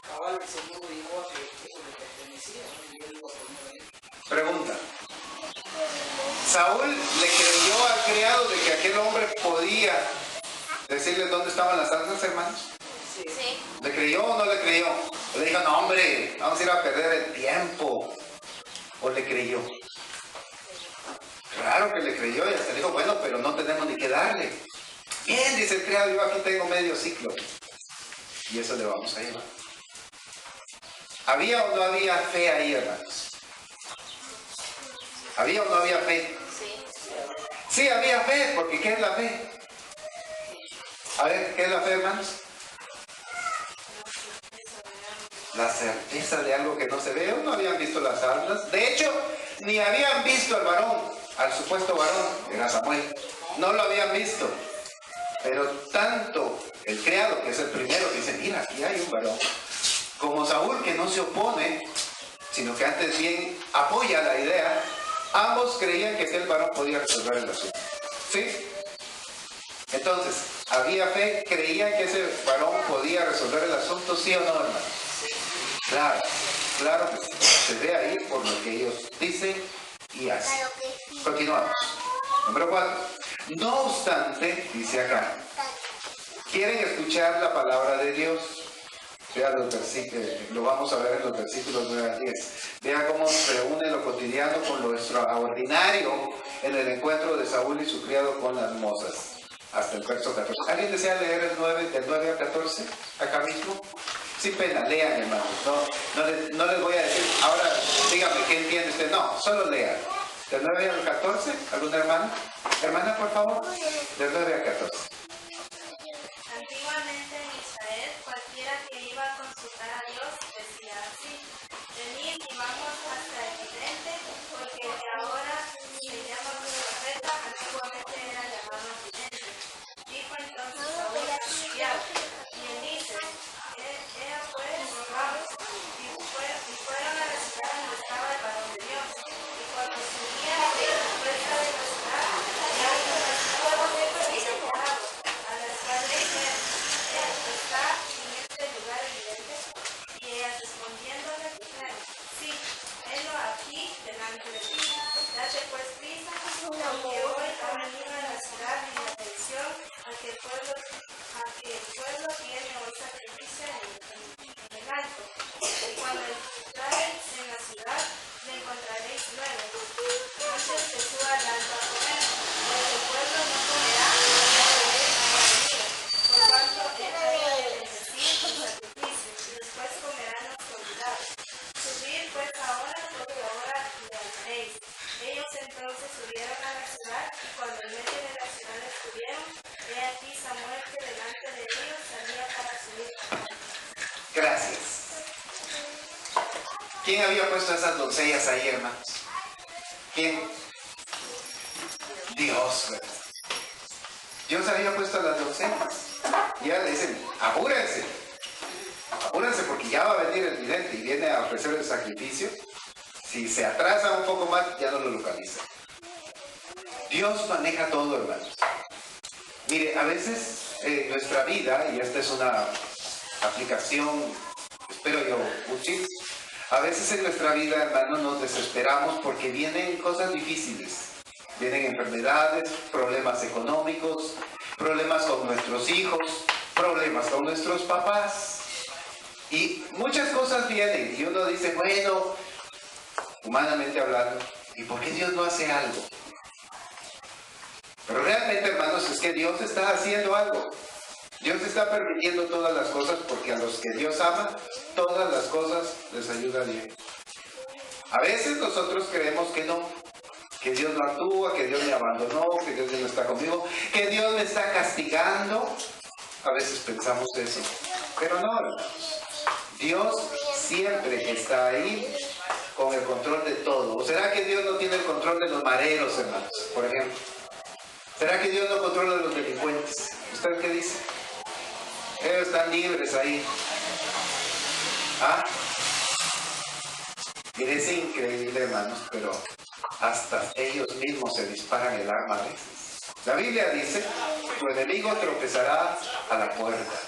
cabal el Señor dijo que eso le pertenecía y él iba a poner ahí. Pregunta. ¿Saúl le creyó al criado de que aquel hombre podía decirle dónde estaban las almas, hermanos? Sí. ¿Le creyó o no le creyó? ¿O le dijo, no hombre, vamos a ir a perder el tiempo? ¿O le creyó? Claro que le creyó y hasta dijo, bueno, pero no tenemos ni que darle. Bien, dice el criado, yo aquí tengo medio ciclo. Y eso le vamos a llevar. ¿Había o no había fe ahí, hermanos? ¿Había o no había fe? Sí. Sí, había fe, porque ¿qué es la fe? A ver, ¿qué es la fe, hermanos? La certeza de algo que no se ve. No habían visto las almas. De hecho, ni habían visto al varón, al supuesto varón, era Samuel. No lo habían visto. Pero tanto el criado, que es el primero, que dice, mira, aquí hay un varón, como Saúl, que no se opone, sino que antes bien apoya la idea, ambos creían que aquel varón podía resolver el asunto. ¿Sí? Entonces, ¿había fe? ¿Creían que ese varón podía resolver el asunto? ¿Sí o no, hermano? Claro, claro que sí. Se ve ahí por lo que ellos dicen y hacen. Continuamos. Número 4. No obstante, dice acá, quieren escuchar la palabra de Dios. Vea los versículos, lo vamos a ver en los versículos 9 al 10. Vea cómo se une lo cotidiano con lo extraordinario en el encuentro de Saúl y su criado con las mozas. Hasta el verso 14. ¿Alguien desea leer el 9, del 9 al 14? Acá mismo. Sin pena, lean, hermanos. No les voy a decir, ahora dígame qué entiende usted. No, solo lean. Del 9 al 14, ¿alguna hermana? Hermana, por favor. Del 9 al 14. Antiguamente en Israel, cualquiera que iba a consultar a Dios decía así: venid y vamos hasta el vidente, porque el que ahora se llama profeta, antiguamente era llamado vidente. Dijo entonces Saúl a su criado, y él dice, ea pues, vamos. Y fueron a la ciudad donde estaba el varón de Dios. Y cuando subían a la puerta de la ciudad, ya vino la ciudad y señalado, a las cuales dijeron, ¿está en este lugar evidente? Y ellas respondiéndole dijeron, sí, helo aquí delante de ti. Date pues prisa, porque hoy ha venido a la ciudad en la atención a que el pueblo tiene hoy sacrificio en el alto. Y cuando entraréis en la ciudad, le encontraréis luego. Antes que suba al alto a comer, pues el pueblo no comerá hasta que él haya venido, por cuanto él haya de bendecir sus sacrificios, y después comerán los convidados. Subid pues ahora, porque ahora le hallaréis. Ellos entonces subieron a la ciudad, y cuando en medio de la ciudad estuvieron, he aquí Samuel que delante de ellos salía para subir. Gracias. ¿Quién había puesto esas doncellas ahí, hermanos? ¿Quién? Dios, ¿verdad? Dios había puesto las doncellas. Y ya le dicen, apúrense. Apúrense porque ya va a venir el vidente y viene a ofrecer el sacrificio. Si se atrasa un poco más, ya no lo localiza. Dios maneja todo, hermanos. Mire, a veces en nuestra vida, y esta es una aplicación, espero yo, útil, a veces en nuestra vida, hermanos, nos desesperamos porque vienen cosas difíciles. Vienen enfermedades, problemas económicos, problemas con nuestros hijos, problemas con nuestros papás. Y muchas cosas vienen y uno dice, bueno, humanamente hablando, ¿y por qué Dios no hace algo? Pero realmente, hermanos, es que Dios está haciendo algo. Dios está permitiendo todas las cosas porque a los que Dios ama, todas las cosas les ayuda bien. A veces nosotros creemos que no, que Dios no actúa, que Dios me abandonó, que Dios ya no está conmigo, que Dios me está castigando. A veces pensamos eso, pero no, hermanos. Dios siempre está ahí con el control de todo. ¿O será que Dios no tiene el control de los mareros, hermanos? Por ejemplo. ¿Será que Dios no controla a los delincuentes? ¿Usted qué dice? Ellos están libres ahí. ¿Ah? Mire, es increíble, hermanos, pero hasta ellos mismos se disparan el arma a veces. La Biblia dice, tu enemigo tropezará a la puerta.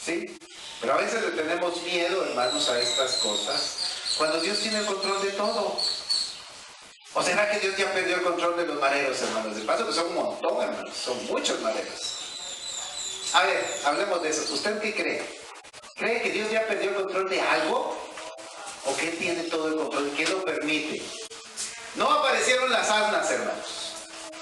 ¿Sí? Pero a veces le tenemos miedo, hermanos, a estas cosas, cuando Dios tiene el control de todo. ¿O será que Dios ya perdió el control de los mareros, hermanos? De paso que son un montón, hermanos, son muchos mareros. A ver, hablemos de eso. ¿Usted qué cree? ¿Cree que Dios ya perdió el control de algo? ¿O que Él tiene todo el control? ¿Qué lo permite? No aparecieron las asnas, hermanos.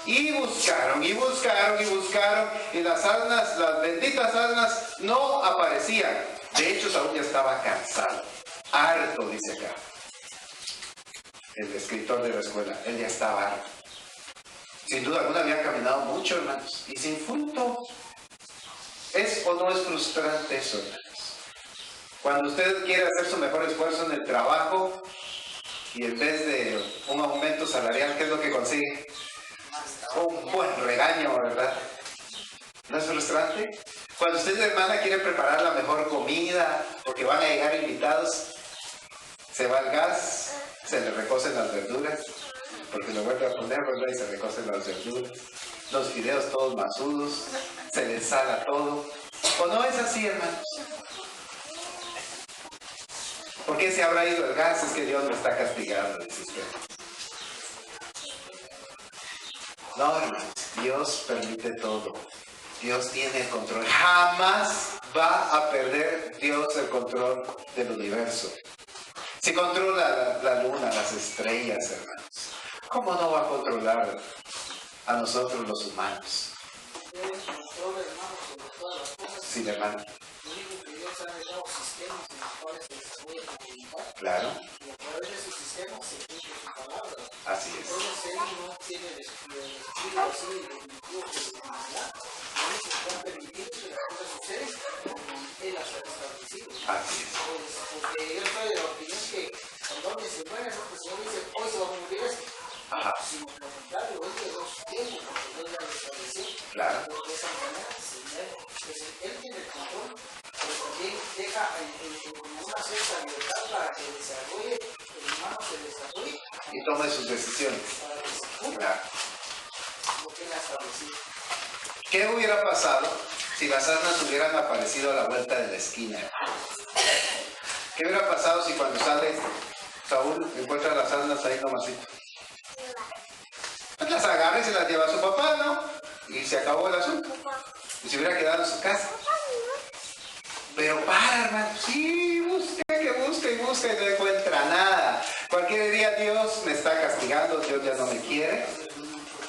Y buscaron, y buscaron, y buscaron, y las asnas, las benditas asnas, no aparecían. De hecho, Saúl ya estaba cansado, harto, dice acá el escritor de la escuela. Él ya estaba harto. Sin duda alguna había caminado mucho, hermanos, y sin fruto. ¿Es o no es frustrante eso, hermanos? Cuando usted quiere hacer su mejor esfuerzo en el trabajo y en vez de un aumento salarial, ¿qué es lo que consigue? Un buen regaño, ¿verdad? ¿No es frustrante? Cuando usted, hermana, quiere preparar la mejor comida porque van a llegar invitados, se va el gas, se le recocen las verduras, porque lo vuelve a poner, ¿verdad? Y se recocen las verduras. Los fideos todos masudos, se les sala todo. ¿O no es así, hermanos? ¿Por qué se habrá ido el gas? Es que Dios me está castigando, dice usted. No, hermanos, Dios permite todo. Dios tiene el control. Jamás va a perder Dios el control del universo. Si controla la luna, las estrellas, hermanos, ¿cómo no va a controlar a nosotros los humanos? Sí, hermano. Claro. Así es. Así es. Porque yo estoy de la opinión que cuando alguien se muere, el Señor dice, hoy se va a morir este. Ajá. Sino por lo contrario, hoy llegó su tiempo, porque Dios ya lo estableció. Claro. De esa manera, el Señor, pues, Él tiene el control, pero también deja como una cierta libertad para que desarrolle, el humano se desarrolle. Y tome sus decisiones. Para que se cumpla Claro. lo que Él ha establecido. ¿Qué hubiera pasado si las asnas hubieran aparecido a la vuelta de la esquina? ¿Qué hubiera pasado si cuando sale Saúl encuentra las asnas ahí nomasito? Pues las agarra y se las lleva a su papá, ¿no? Y se acabó el asunto. Y se hubiera quedado en su casa. Pero para, hermano, sí, busca y busca y no encuentra nada. Cualquier día Dios me está castigando, Dios ya no me quiere,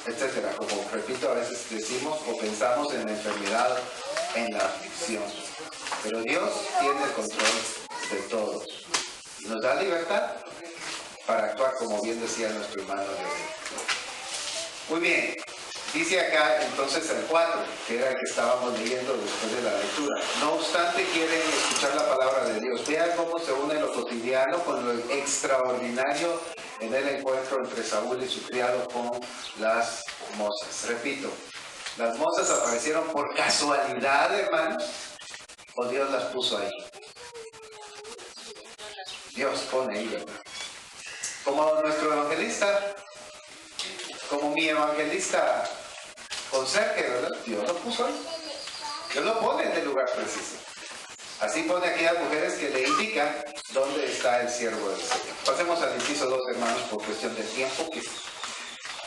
etcétera. Como repito, a veces decimos o pensamos en la enfermedad, en la aflicción. Pero Dios tiene el control de todo. Y nos da libertad para actuar como bien decía nuestro hermano Dios. Muy bien. Dice acá entonces el 4, que era el que estábamos leyendo después de la lectura. No obstante, quieren escuchar la palabra de Dios. Vean cómo se une lo cotidiano con lo extraordinario en el encuentro entre Saúl y su criado con las mozas. Repito, ¿las mozas aparecieron por casualidad, hermanos? ¿O Dios las puso ahí? Dios pone ahí, ¿verdad? Como nuestro evangelista, como mi evangelista conserje, ¿verdad? Dios lo puso ahí. Dios lo pone en el lugar preciso. Así pone aquí a las mujeres que le indican dónde está el siervo del Señor. Pasemos al inciso 2, hermanos, por cuestión de tiempo, que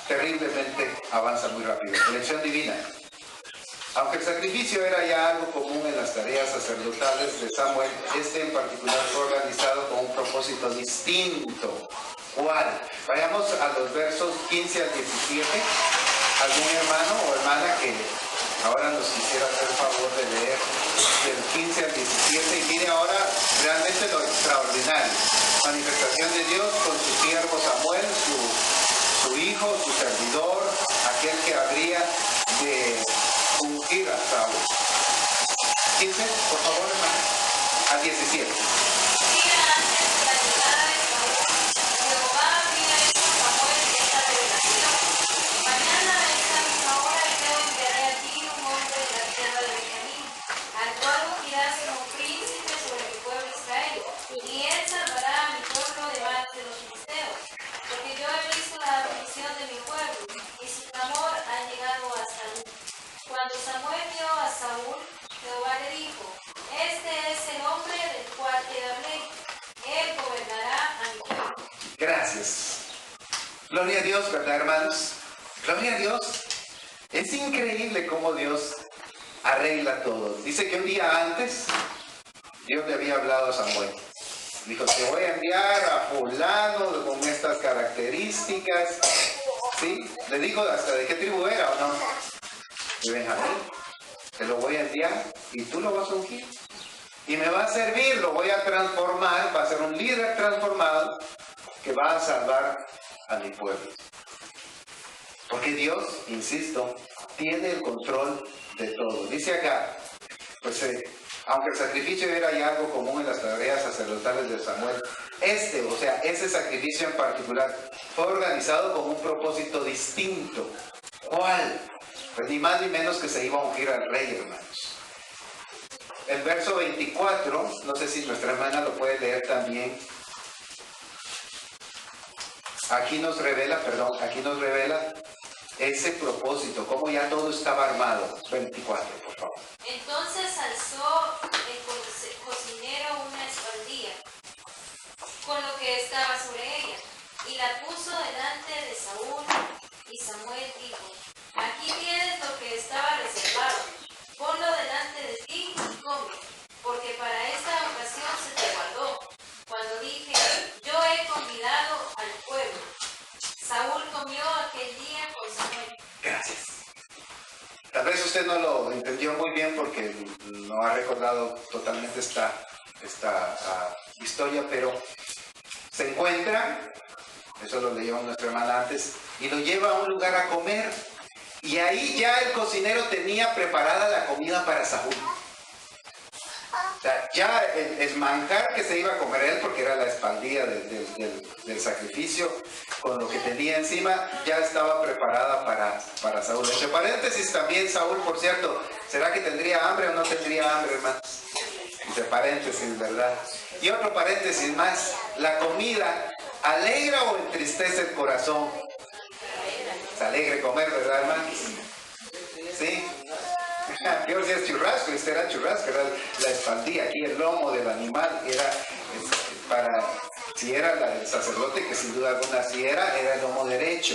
terriblemente avanza muy rápido. Elección divina. Aunque el sacrificio era ya algo común en las tareas sacerdotales de Samuel, este en particular fue organizado con un propósito distinto. ¿Cuál? Vayamos a los versos 15 al 17. ¿Algún hermano o hermana que ahora nos quisiera hacer el favor de leer del 15 al 17? Y mire ahora realmente lo extraordinario. Manifestación de Dios con su siervo Samuel, su hijo, su servidor, aquel que habría de ungir a Saúl. 15, por favor, hermano. Al 17. Cuando Samuel vio a Saúl, Jehová le dijo: Este es el hombre del cual te hablé, él gobernará a mi pueblo. Gracias. Gloria a Dios, ¿verdad, hermanos? Gloria a Dios. Es increíble cómo Dios arregla todo. Dice que un día antes Dios le había hablado a Samuel. Dijo: te voy a enviar a fulano con estas características. ¿Sí? Le dijo hasta de qué tribu era, ¿o no? De Benjamín. Te lo voy a enviar y tú lo vas a ungir. Y me va a servir, lo voy a transformar, va a ser un líder transformado que va a salvar a mi pueblo. Porque Dios, insisto, tiene el control de todo. Dice acá, pues aunque el sacrificio era ya algo común en las tareas sacerdotales de Samuel, o sea, ese sacrificio en particular, fue organizado con un propósito distinto. ¿Cuál? Pues ni más ni menos que se iba a ungir al rey, hermanos. El verso 24, no sé si nuestra hermana lo puede leer también. Aquí nos revela ese propósito, cómo ya todo estaba armado. 24, por favor. Entonces alzó el cocinero una espaldilla con lo que estaba sobre ella y la puso delante de Saúl, y Samuel dijo: aquí tienes lo que estaba reservado, ponlo delante de ti y come, porque para esta ocasión se te guardó. Cuando dije: yo he convidado al pueblo. Saúl comió aquel día con Samuel. Gracias. Tal vez usted no lo entendió muy bien porque no ha recordado totalmente esta historia, pero se encuentra, eso lo leyó nuestra hermana antes, y lo lleva a un lugar a comer. Y ahí ya el cocinero tenía preparada la comida para Saúl. O sea, ya el manjar que se iba a comer él, porque era la espaldilla del sacrificio, con lo que tenía encima, ya estaba preparada para Saúl. Entre paréntesis también, Saúl, por cierto, ¿será que tendría hambre o no tendría hambre, hermanos? Entre paréntesis, ¿verdad? Y otro paréntesis más, ¿la comida alegra o entristece el corazón? Es alegre comer, ¿verdad, hermanos? ¿Sí? Yo decía churrasco, este era churrasco, era la espaldilla, aquí el lomo del animal era para, si era el sacerdote, que sin duda alguna sí era el lomo derecho.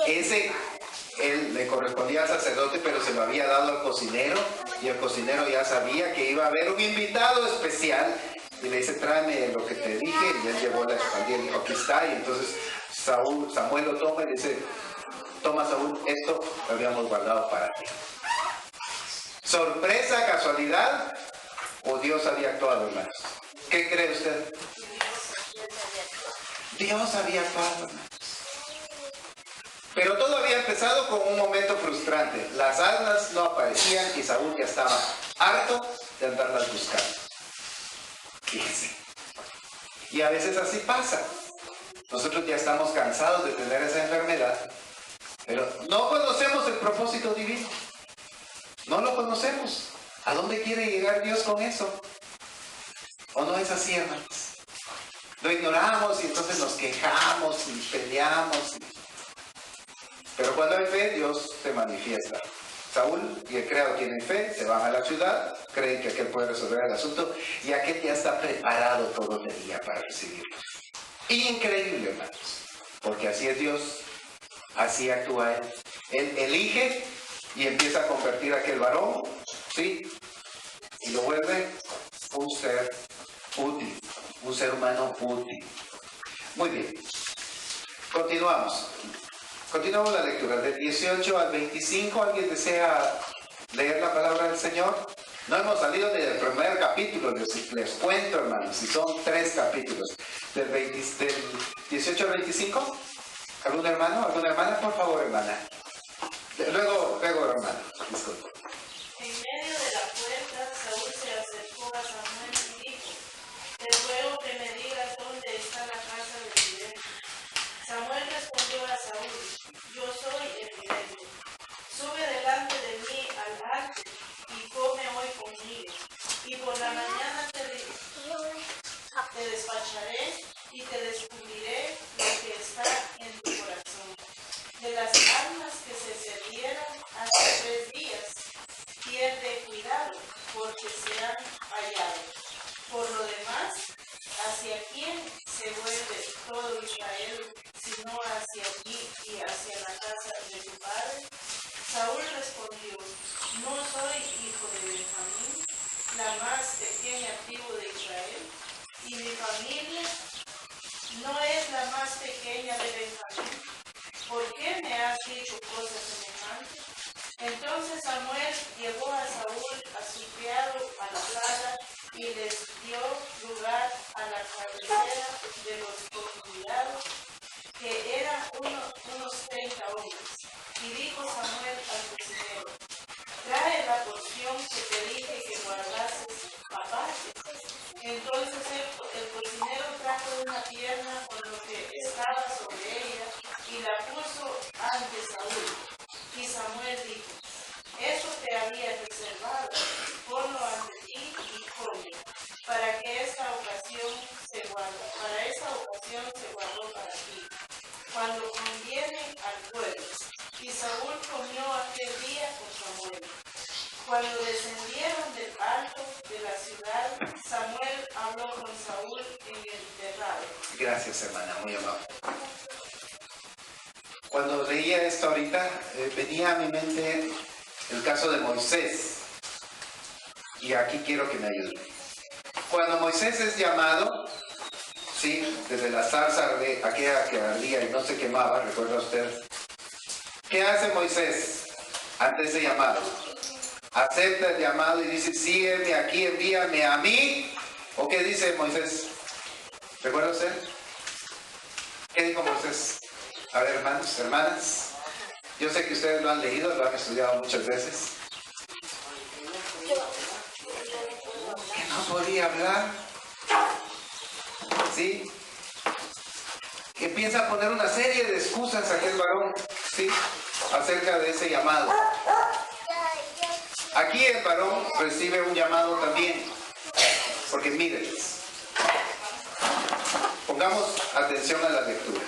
Ese, él le correspondía al sacerdote, pero se lo había dado al cocinero, y el cocinero ya sabía que iba a haber un invitado especial, y le dice: tráeme lo que te dije, y él llevó la espaldilla y dijo: aquí está, y entonces Samuel lo toma y dice: toma, Saúl, esto lo habíamos guardado para ti. ¿Sorpresa, casualidad o Dios había actuado, hermanos? ¿Qué cree usted? Dios había actuado, hermanos. Pero todo había empezado con un momento frustrante. Las asnas no aparecían y Saúl ya estaba harto de andarlas buscando. Fíjense. Y a veces así pasa. Nosotros ya estamos cansados de tener esa enfermedad, pero no conocemos el propósito divino. No lo conocemos. ¿A dónde quiere llegar Dios con eso? ¿O no es así, hermanos? Lo ignoramos y entonces nos quejamos y peleamos. Pero cuando hay fe, Dios se manifiesta. Saúl y el criado tienen fe, se van a la ciudad, creen que aquel puede resolver el asunto y aquel ya está preparado todo el día para recibirlos. Increíble, hermanos, porque así es Dios, así actúa Él. Él elige y empieza a convertir a aquel varón, ¿sí? Y lo vuelve un ser útil, un ser humano útil. Muy bien, continuamos. Continuamos la lectura, del 18 al 25, ¿alguien desea leer la palabra del Señor? No hemos salido ni del primer capítulo, les cuento, hermanos, y son 3 capítulos. Del 18 al 25, ¿algún hermano, alguna hermana? Por favor, hermana. Luego hermano, disculpe. En medio de la puerta, Saúl se acercó a Samuel y dijo: te ruego que me digas dónde está la casa del vidente. Samuel respondió a Saúl: yo soy el vidente. Sube delante de mí al alto y come hoy conmigo. Y por la mañana te despacharé y te descubriré lo que está en tu corazón. De las armas que se servieron hace 3 días, pierde cuidado, porque se han hallado. Por lo demás, ¿hacia quién se vuelve todo Israel, sino hacia ti y hacia la casa de tu padre? Saúl respondió: no soy hijo de Benjamín, la más pequeña tribu de Israel, y mi familia no es la más pequeña de Benjamín. ¿Por qué me has dicho cosas semejantes? Entonces Samuel llevó a Saúl a su criado a la sala y les dio lugar a la cabecera de los convidados, que eran unos 30 hombres. Y dijo Samuel al cocinero: trae la porción que te dije que guardases aparte. Entonces el cocinero trajo una pierna con lo que estaba sobre ella y la puso ante Saúl. Y Samuel dijo: eso te había reservado, ponlo ante ti y come, para esa ocasión se guardó para ti, cuando conviene al pueblo. Y Saúl comió aquel día con Samuel. Cuando descendieron del alto de la ciudad, Samuel habló con Saúl en el terrado. Gracias, hermana, muy amable. Cuando leía esto ahorita, venía a mi mente el caso de Moisés. Y aquí quiero que me ayuden. Cuando Moisés es llamado, sí, desde la zarza aquella que ardía y no se quemaba, ¿recuerda usted? ¿Qué hace Moisés ante ese llamado? Acepta el llamado y dice: sí, heme aquí, envíame a mí. ¿O qué dice Moisés? ¿Recuerda usted? ¿Qué dijo Moisés? A ver, hermanos, hermanas, yo sé que ustedes lo han leído, lo han estudiado muchas veces. Que no podía hablar. ¿Sí? Que empieza a poner una serie de excusas a aquel varón, ¿sí? Acerca de ese llamado. Aquí el varón recibe un llamado también. Porque miren, pongamos atención a la lectura.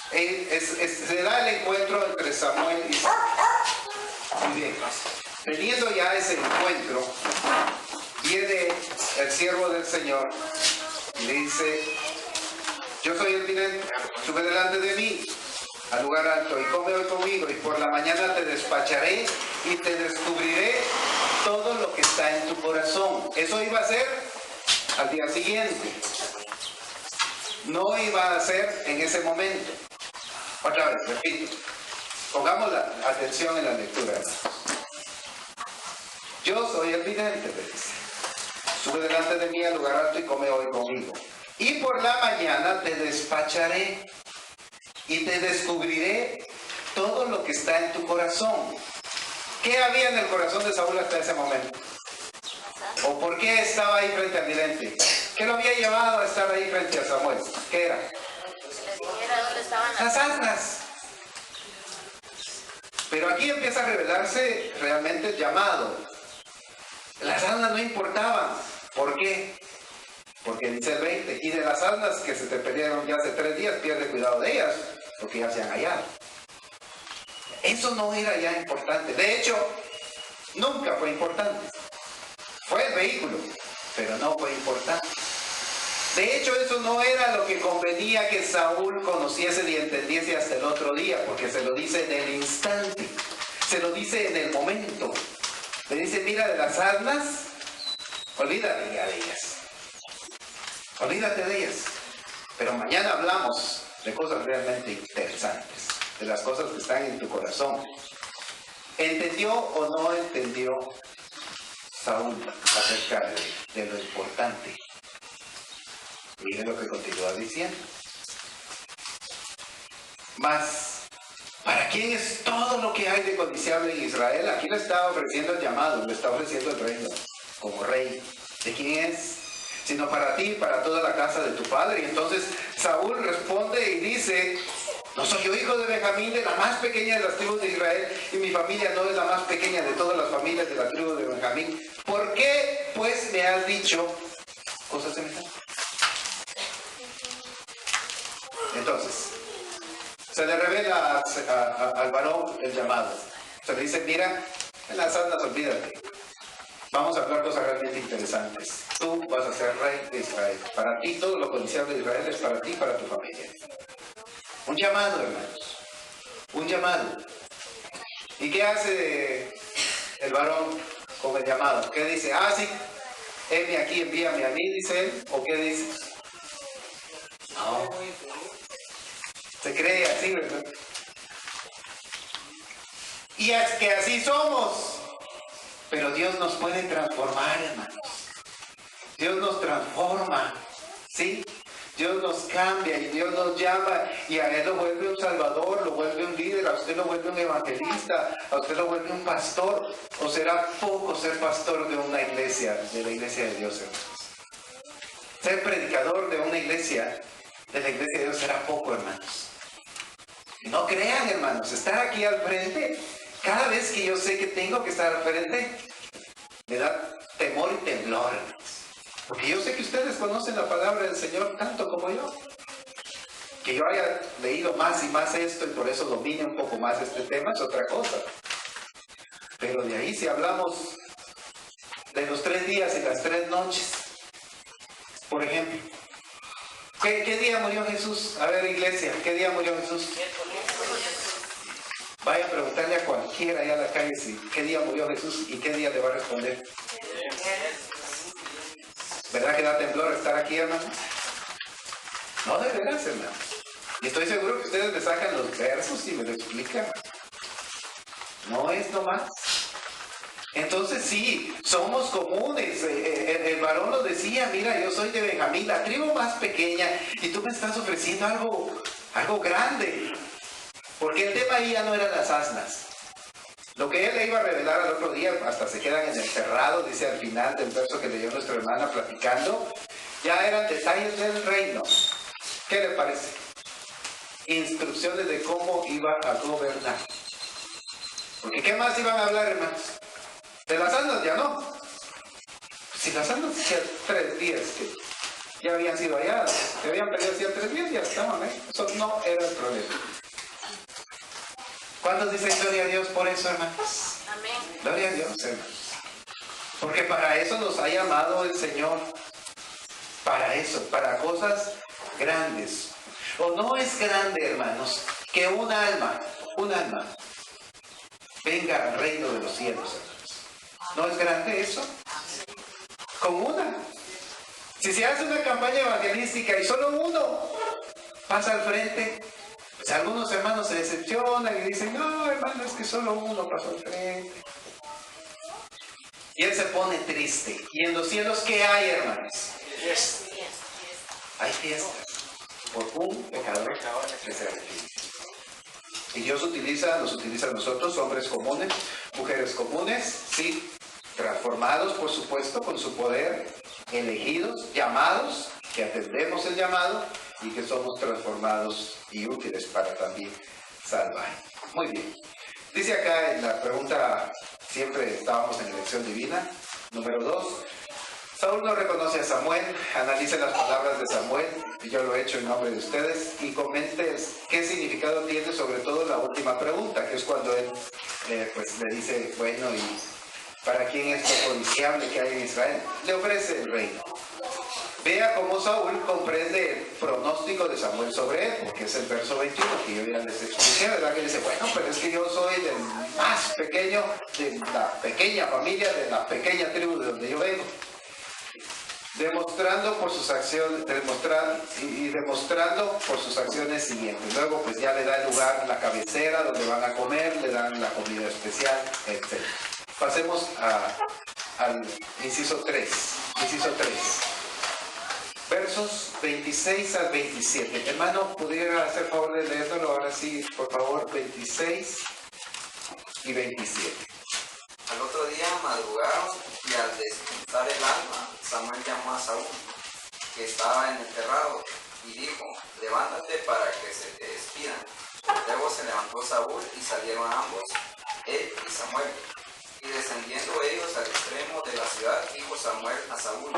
Se da el encuentro entre Samuel y Saúl. Muy bien. Teniendo ya ese encuentro, viene el siervo del Señor y le dice: yo soy el vidente, sube delante de mí al lugar alto y come hoy conmigo, y por la mañana te despacharé y te descubriré todo lo que está en tu corazón. Eso iba a ser al día siguiente. No iba a ser en ese momento. Otra vez, repito. Pongamos la atención en la lectura, hermanos. Yo soy el vidente, le dice. Sube delante de mí al lugar alto y come hoy conmigo. Y por la mañana te despacharé. y te descubriré todo lo que está en tu corazón. ¿Qué había en el corazón de Saúl hasta ese momento? ¿O por qué estaba ahí frente al vidente? ¿Qué lo había llevado a estar ahí frente a Samuel? ¿Qué era? Les dijera dónde estaban Las asnas. Pero aquí empieza a revelarse realmente el llamado. Las asnas no importaban. ¿Por qué? Porque dice el 20, y de las asnas que se te perdieron ya hace 3 días, pierde cuidado de ellas, porque ya se han hallado. Eso no era ya importante. De hecho, nunca fue importante. Fue el vehículo, pero no fue importante. De hecho, eso no era lo que convenía que Saúl conociese y entendiese hasta el otro día, porque se lo dice en el instante, se lo dice en el momento. Le dice, mira, de las asnas, olvídate ya de ellas. Olvídate de ellas. Pero mañana hablamos de cosas realmente interesantes, de las cosas que están en tu corazón. ¿Entendió o no entendió Saúl acerca de lo importante? Miren lo que continúa diciendo. Mas, ¿para quién es todo lo que hay de codiciable en Israel? Aquí le está ofreciendo el llamado, le está ofreciendo el reino como rey. ¿De quién es? Sino para ti y para toda la casa de tu padre. Y entonces Saúl responde y dice, no soy yo hijo de Benjamín, de la más pequeña de las tribus de Israel, y mi familia no es la más pequeña de todas las familias de la tribu de Benjamín. ¿Por qué, pues, me has dicho cosas semejantes? Entonces, se le revela al varón el llamado. Se le dice, mira, en las asnas olvídate. Vamos a hablar cosas realmente interesantes. Tú vas a ser rey de Israel. Para ti todo lo codiciable de Israel es para ti y para tu familia. Un llamado, hermanos. Un llamado. ¿Y qué hace el varón con el llamado? ¿Qué dice? Ah, sí, heme aquí, envíame a mí, dice él. ¿O qué dice? No. Se cree así, ¿verdad? Y es que así somos. Pero Dios nos puede transformar, hermanos. Dios nos transforma, ¿sí? Dios nos cambia y Dios nos llama y a Él lo vuelve un salvador, lo vuelve un líder, a usted lo vuelve un evangelista, a usted lo vuelve un pastor. ¿O será poco ser pastor de una iglesia, de la iglesia de Dios, hermanos? Ser predicador de una iglesia, de la iglesia de Dios, será poco, hermanos. No crean, hermanos, estar aquí al frente, cada vez que yo sé que tengo que estar al frente, me da temor y temblor, hermanos. Porque yo sé que ustedes conocen la palabra del Señor tanto como yo. Que yo haya leído más y más esto y por eso domine un poco más este tema es otra cosa. Pero de ahí si hablamos de los 3 días y las 3 noches, por ejemplo, ¿qué día murió Jesús? A ver, iglesia, ¿qué día murió Jesús? Vaya a preguntarle a cualquiera allá a la calle si qué día murió Jesús y qué día le va a responder. ¿Verdad que da temblor estar aquí, hermano? No, de veras, hermano. Y estoy seguro que ustedes me sacan los versos y me lo explican. No es nomás. Entonces sí, somos comunes. El varón nos decía, mira, yo soy de Benjamín, la tribu más pequeña, y tú me estás ofreciendo algo grande. Porque el tema ahí ya no eran las asnas. Lo que él le iba a revelar al otro día, hasta se quedan en el cerrado, dice al final del verso que leyó nuestra hermana platicando, ya eran detalles del reino. ¿Qué le parece? Instrucciones de cómo iba a gobernar. Porque ¿qué más iban a hablar, hermanos? De las asnas ya no. Si las asnas hacían 3 días que ya habían sido halladas, que habían perdido hacía 3 días, ya estaban ahí. Eso no era el problema. ¿Cuántos dicen gloria a Dios por eso, hermanos? Amén. Gloria a Dios, hermanos. Porque para eso nos ha llamado el Señor. Para eso, para cosas grandes. O no es grande, hermanos, que un alma venga al reino de los cielos, hermanos. ¿No es grande eso? Con una. Si se hace una campaña evangelística y solo uno pasa al frente, pues algunos hermanos se decepcionan y dicen, no, hermano, es que solo uno pasó al frente. Y él se pone triste. ¿Y en los cielos qué hay, hermanos? Hay fiestas. por un pecador que se arrepiente. Y Dios nos utiliza a nosotros, hombres comunes, mujeres comunes, sí, transformados, por supuesto, con su poder, elegidos, llamados, que atendemos el llamado y que somos transformados y útiles para también salvar. Muy bien. Dice acá en la pregunta, siempre estábamos en elección divina, número 2. Saúl no reconoce a Samuel, analice las palabras de Samuel, y yo lo he hecho en nombre de ustedes, y comentes qué significado tiene sobre todo la última pregunta, que es cuando él pues le dice, bueno, ¿y para quién es lo codiciable que hay en Israel? Le ofrece el reino. Vea cómo Saúl comprende el pronóstico de Samuel sobre él, porque es el verso 21 que yo ya les expliqué, ¿verdad? Que dice, bueno, pero es que yo soy del más pequeño, de la pequeña familia, de la pequeña tribu de donde yo vengo. Demostrando por sus acciones, demostrando por sus acciones siguientes. Luego pues ya le da el lugar, la cabecera, donde van a comer, le dan la comida especial, etc. Pasemos al inciso 3. Inciso 3. Versos 26 al 27. Hermano, ¿pudiera hacer favor de leerlo? Ahora sí, por favor, 26 y 27. Al otro día madrugaron y al despertar el alma, Samuel llamó a Saúl, que estaba en el terrado, y dijo, levántate para que se te despidan. Luego se levantó Saúl y salieron ambos, él y Samuel. Y descendiendo ellos al extremo de la ciudad, dijo Samuel a Saúl,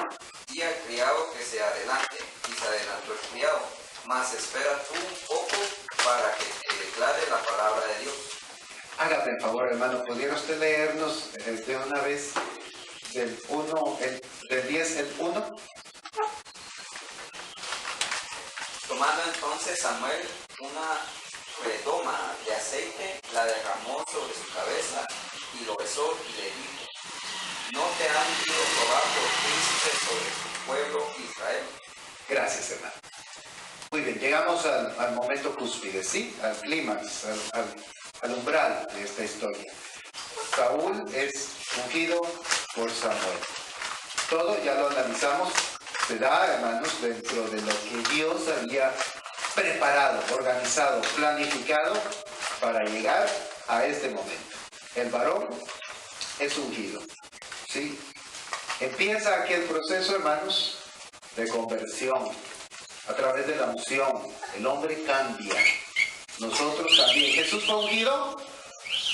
di al criado que se adelante. Y se adelantó el criado, mas espera tú un poco para que te declare la palabra de Dios. Hágame el favor, hermano, ¿pudiera usted leernos de una vez del 10 el 1? Tomando entonces Samuel una redoma de aceite, la derramó sobre su cabeza y lo besó y le dijo, ¿no te han ido probar por príncipe sobre su pueblo Israel? Gracias, hermano. Muy bien, llegamos al momento cúspide, ¿sí? Al clímax, al umbral de esta historia. Saúl es ungido por Samuel. Todo ya lo analizamos, se da, hermanos, dentro de lo que Dios había preparado, organizado, planificado para llegar a este momento. El varón es ungido, ¿sí? Empieza aquí el proceso, hermanos, de conversión. A través de la unción, el hombre cambia. Nosotros también. ¿Jesús fue ungido?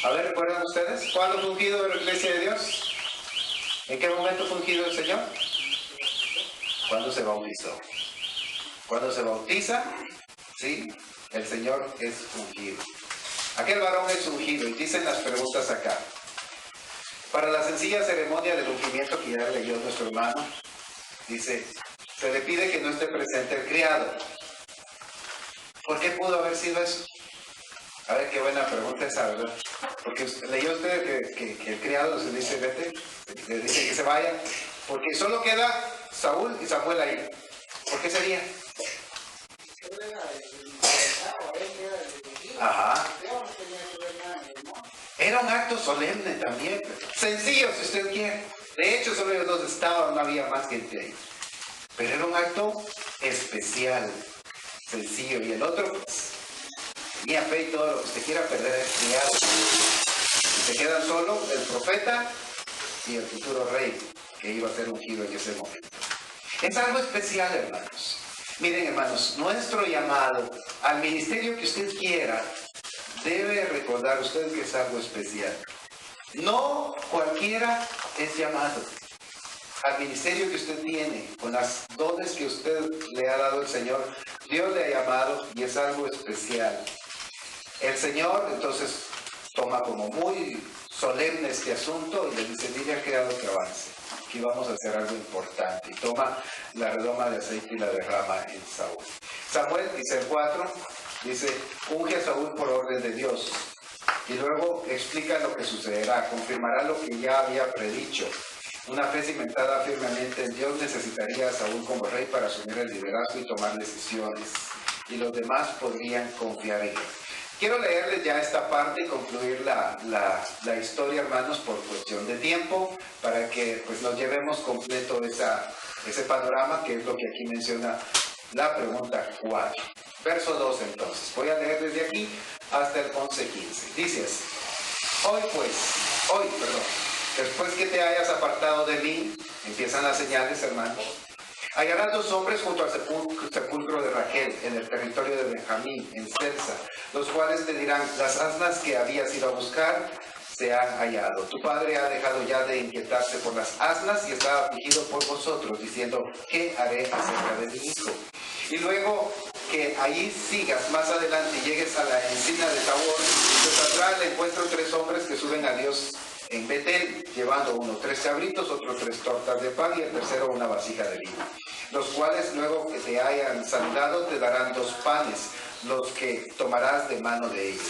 A ver, ¿recuerdan ustedes? ¿Cuándo fue ungido de la iglesia de Dios? ¿En qué momento fue ungido el Señor? Cuando se bautizó. Cuando se bautiza, ¿sí? El Señor es ungido. Aquel varón es ungido. Y dicen las preguntas acá. Para la sencilla ceremonia del ungimiento que ya leyó nuestro hermano, dice, se le pide que no esté presente el criado. ¿Por qué pudo haber sido eso? A ver, qué buena pregunta esa, ¿verdad? Porque leyó usted que el criado se dice, vete, le dice que se vaya, porque solo queda Saúl y Samuel ahí. ¿Por qué sería? Ajá. Era un acto solemne también, sencillo si usted quiere. De hecho, solo ellos dos estaban, no había más gente ahí. Pero era un acto especial, sencillo. Y el otro, pues, tenía fe y todo lo que se quiera perder es criado. Y se quedan solo el profeta y el futuro rey que iba a ser ungido en ese momento. Es algo especial, hermanos. Miren, hermanos, nuestro llamado al ministerio que usted quiera debe recordar usted que es algo especial. No cualquiera es llamado. Al ministerio que usted tiene, con las dones que usted le ha dado el Señor, Dios le ha llamado y es algo especial. El Señor entonces toma como muy solemne este asunto y le dice, dile al criado que avance, aquí vamos a hacer algo importante. Y toma la redoma de aceite y la derrama en Saúl. Samuel, dice el 4, dice, unge a Saúl por orden de Dios. Y luego explica lo que sucederá, confirmará lo que ya había predicho. Una fe cimentada firmemente en Dios necesitaría a Saúl como rey para asumir el liderazgo y tomar decisiones. Y los demás podrían confiar en él. Quiero leerles ya esta parte y concluir la historia, hermanos, por cuestión de tiempo, para que pues nos llevemos completo ese panorama, que es lo que aquí menciona la pregunta 4. Verso 2 entonces. Voy a leer desde aquí hasta el 11:15. Dice así. Después que te hayas apartado de mí, empiezan las señales, hermanos. Hallarás 2 hombres junto al sepulcro de Raquel, en el territorio de Benjamín, en Selsa, los cuales te dirán, las asnas que habías ido a buscar se han hallado. Tu padre ha dejado ya de inquietarse por las asnas y está afligido por vosotros, diciendo, ¿qué haré acerca de mi hijo? Y luego que ahí sigas más adelante y llegues a la encina de Tabor, te saldrá al encuentro 3 hombres que suben a Dios en Betel, llevando uno 3 cabritos, otro 3 tortas de pan y el tercero una vasija de vino. Los cuales luego que te hayan saludado te darán 2 panes, los que tomarás de mano de ellos.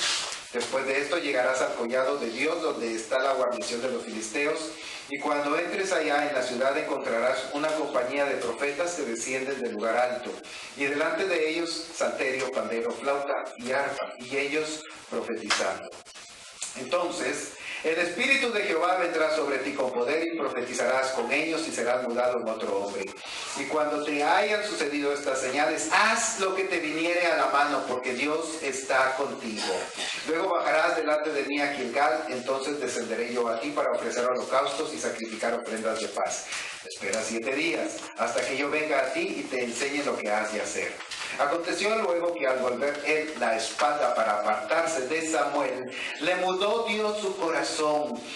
Después de esto llegarás al collado de Dios, donde está la guarnición de los filisteos, y cuando entres allá en la ciudad encontrarás una compañía de profetas que descienden del lugar alto, y delante de ellos salterio, pandero, flauta y arpa, y ellos profetizando. Entonces el Espíritu de Jehová vendrá sobre ti con poder y profetizarás con ellos y serás mudado en otro hombre. Y cuando te hayan sucedido estas señales, haz lo que te viniere a la mano, porque Dios está contigo. Luego bajarás delante de mí a Gilgal, entonces descenderé yo a ti para ofrecer holocaustos y sacrificar ofrendas de paz. Espera 7 días, hasta que yo venga a ti y te enseñe lo que has de hacer. Aconteció luego que al volver él la espalda para apartarse de Samuel, le mudó Dios su corazón,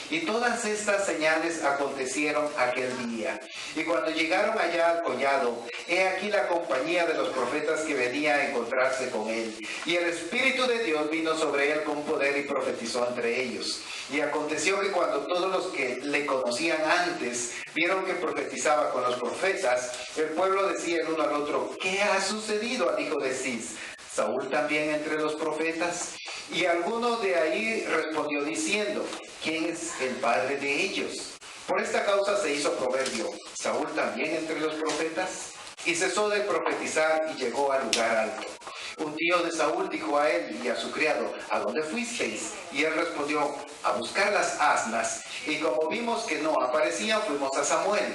y todas estas señales acontecieron aquel día. Y cuando llegaron allá al collado, he aquí la compañía de los profetas que venía a encontrarse con él. Y el Espíritu de Dios vino sobre él con poder y profetizó entre ellos. Y aconteció que cuando todos los que le conocían antes vieron que profetizaba con los profetas, el pueblo decía el uno al otro, ¿qué ha sucedido al hijo de Cis? ¿Saúl también entre los profetas? Y alguno de ahí respondió diciendo, ¿quién es el padre de ellos? Por esta causa se hizo proverbio, ¿Saúl también entre los profetas? Y cesó de profetizar y llegó al lugar alto. Un tío de Saúl dijo a él y a su criado, ¿a dónde fuisteis? Y él respondió, a buscar las asnas. Y como vimos que no aparecían, fuimos a Samuel.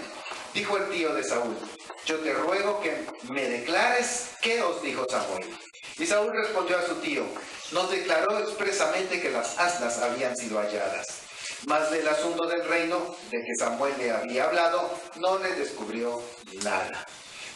Dijo el tío de Saúl, yo te ruego que me declares qué os dijo Samuel. Y Saúl respondió a su tío, nos declaró expresamente que las asnas habían sido halladas. Mas del asunto del reino de que Samuel le había hablado, no le descubrió nada.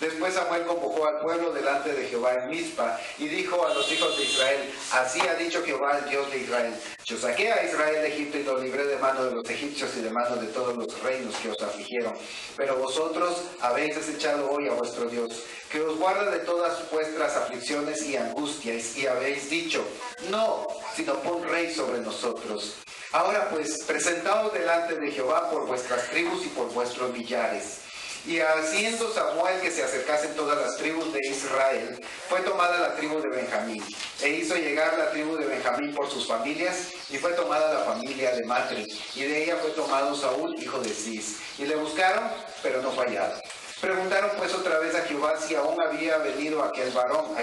Después Samuel convocó al pueblo delante de Jehová en Mizpa y dijo a los hijos de Israel, así ha dicho Jehová el Dios de Israel, yo saqué a Israel de Egipto y lo libré de mano de los egipcios y de mano de todos los reinos que os afligieron. Pero vosotros habéis desechado hoy a vuestro Dios, que os guarda de todas vuestras aflicciones y angustias, y habéis dicho, no, sino pon rey sobre nosotros. Ahora pues, presentaos delante de Jehová por vuestras tribus y por vuestros millares. Y haciendo Samuel que se acercasen todas las tribus de Israel, fue tomada la tribu de Benjamín, e hizo llegar la tribu de Benjamín por sus familias, y fue tomada la familia de Matri, y de ella fue tomado Saúl, hijo de Cis. Y le buscaron, pero no fue hallado. Preguntaron pues otra vez a Jehová si aún había venido aquel varón,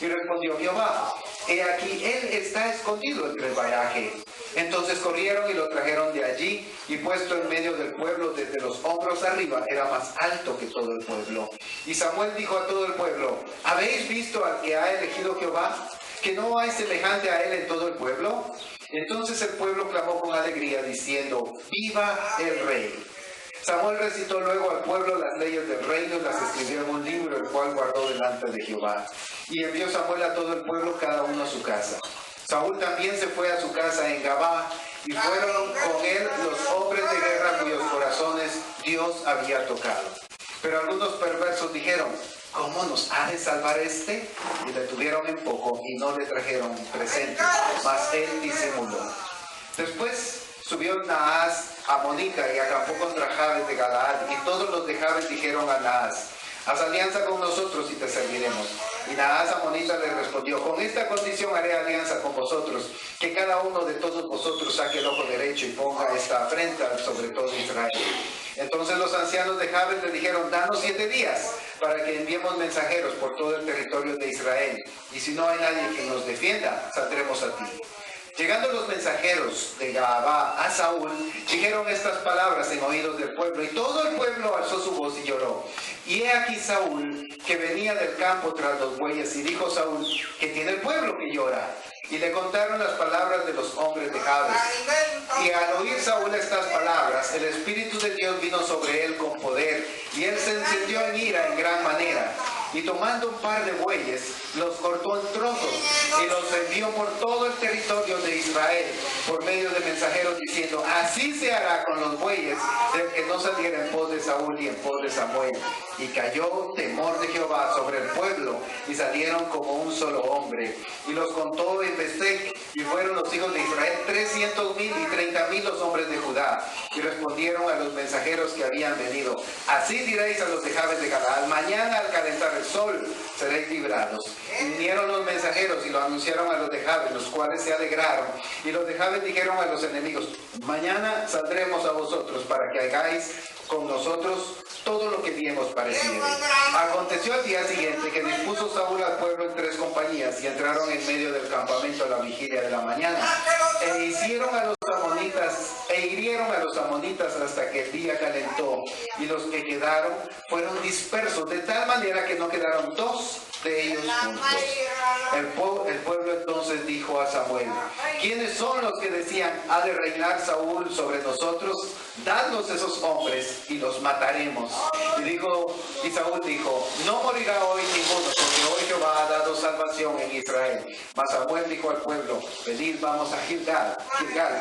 y respondió Jehová, he aquí, él está escondido entre el vallaje. Entonces corrieron y lo trajeron de allí, y puesto en medio del pueblo desde los hombros arriba, era más alto que todo el pueblo. Y Samuel dijo a todo el pueblo, ¿habéis visto al que ha elegido Jehová? ¿Que no hay semejante a él en todo el pueblo? Entonces el pueblo clamó con alegría, diciendo, ¡viva el rey! Samuel recitó luego al pueblo las leyes del reino y las escribió en un libro, el cual guardó delante de Jehová. Y envió Samuel a todo el pueblo, cada uno a su casa. Saúl también se fue a su casa en Gabá, y fueron con él los hombres de guerra cuyos corazones Dios había tocado. Pero algunos perversos dijeron, ¿cómo nos ha de salvar este? Y le tuvieron en poco y no le trajeron presentes, mas él disimuló. Después subió Naas amonita y acampó contra Jabes de Galaad, y todos los de Jabes dijeron a Naas, haz alianza con nosotros y te serviremos. Y Naas amonita le respondió, con esta condición haré alianza con vosotros, que cada uno de todos vosotros saque el ojo derecho y ponga esta afrenta sobre todo Israel. Entonces los ancianos de Jabes le dijeron, danos 7 días para que enviemos mensajeros por todo el territorio de Israel, y si no hay nadie que nos defienda, saldremos a ti. Llegando los mensajeros de Gabá a Saúl, dijeron estas palabras en oídos del pueblo, y todo el pueblo alzó su voz y lloró. Y he aquí Saúl, que venía del campo tras los bueyes, y dijo Saúl, ¿qué tiene el pueblo que llora? Y le contaron las palabras de los hombres de Jabes. Y al oír Saúl estas palabras, el Espíritu de Dios vino sobre él con poder, y él se encendió en ira en gran manera. Y tomando un par de bueyes, los cortó en trozos y los envió por todo el territorio de Israel por medio de mensajeros diciendo, así se hará con los bueyes del que no saliera en pos de Saúl y en pos de Samuel. Y cayó temor de Jehová sobre el pueblo y salieron como un solo hombre. Y los contó en Bezec, y fueron los hijos de Israel 300,000 y 30,000 los hombres de Judá. Y respondieron a los mensajeros que habían venido, así diréis a los de Jabes de Galaad, mañana al calentar el sol seréis librados. Y vinieron los mensajeros y lo anunciaron a los de Jabes, los cuales se alegraron. Y los de Jabes dijeron a los enemigos, mañana saldremos a vosotros para que hagáis con nosotros todo lo que bien os pareciere. Aconteció al día siguiente que dispuso Saúl al pueblo en 3 compañías y entraron en medio del campamento a la vigilia de la mañana e hirieron a los amonitas hasta que el día calentó, y los que quedaron fueron dispersos de tal manera que no quedaron 2 de ellos juntos. El pueblo entonces dijo a Samuel, ¿quiénes son los que decían, ha de reinar Saúl sobre nosotros? Dadnos esos hombres y los mataremos. Y Saúl dijo, no morirá hoy ninguno, porque hoy Jehová ha dado salvación en Israel. Mas Samuel dijo al pueblo, venid, vamos a Gilgal,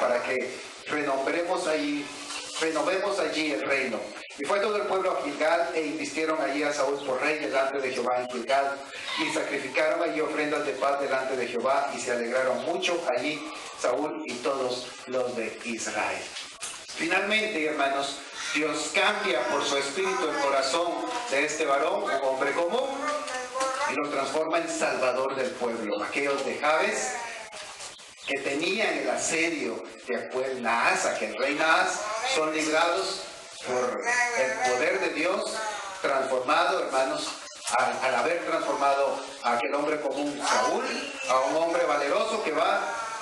para que renovemos allí el reino. Y fue todo el pueblo a Gilgal, e invistieron allí a Saúl por rey delante de Jehová en Gilgal, y sacrificaron allí ofrendas de paz delante de Jehová, y se alegraron mucho allí Saúl y todos los de Israel. Finalmente, hermanos, Dios cambia por su espíritu el corazón de este varón, un hombre común, y lo transforma en salvador del pueblo. Aquellos de Jabes que tenían el asedio de Naas, aquel rey Naas, son librados por el poder de Dios, transformado, hermanos, al haber transformado a aquel hombre común Saúl, a un hombre valeroso que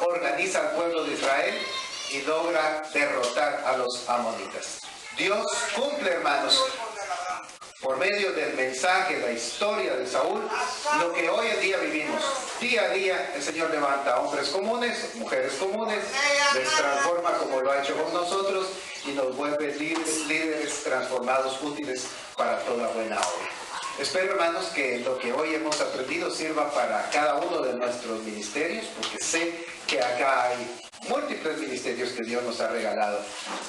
organiza al pueblo de Israel y logra derrotar a los amonitas. Dios cumple, hermanos, por medio del mensaje, la historia de Saúl, lo que hoy en día vivimos. Día a día el Señor levanta a hombres comunes, mujeres comunes, les transforma como lo ha hecho con nosotros y nos vuelve líderes transformados, útiles para toda buena obra. Espero, hermanos, que lo que hoy hemos aprendido sirva para cada uno de nuestros ministerios, porque sé que acá hay múltiples ministerios que Dios nos ha regalado.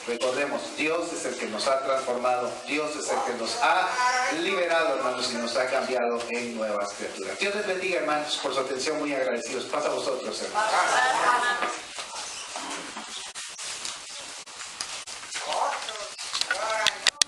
Recordemos, Dios es el que nos ha transformado, Dios es el que nos ha liberado, hermanos, y nos ha cambiado en nuevas criaturas. Dios les bendiga, hermanos, por su atención, muy agradecidos. Pasa a vosotros, hermanos.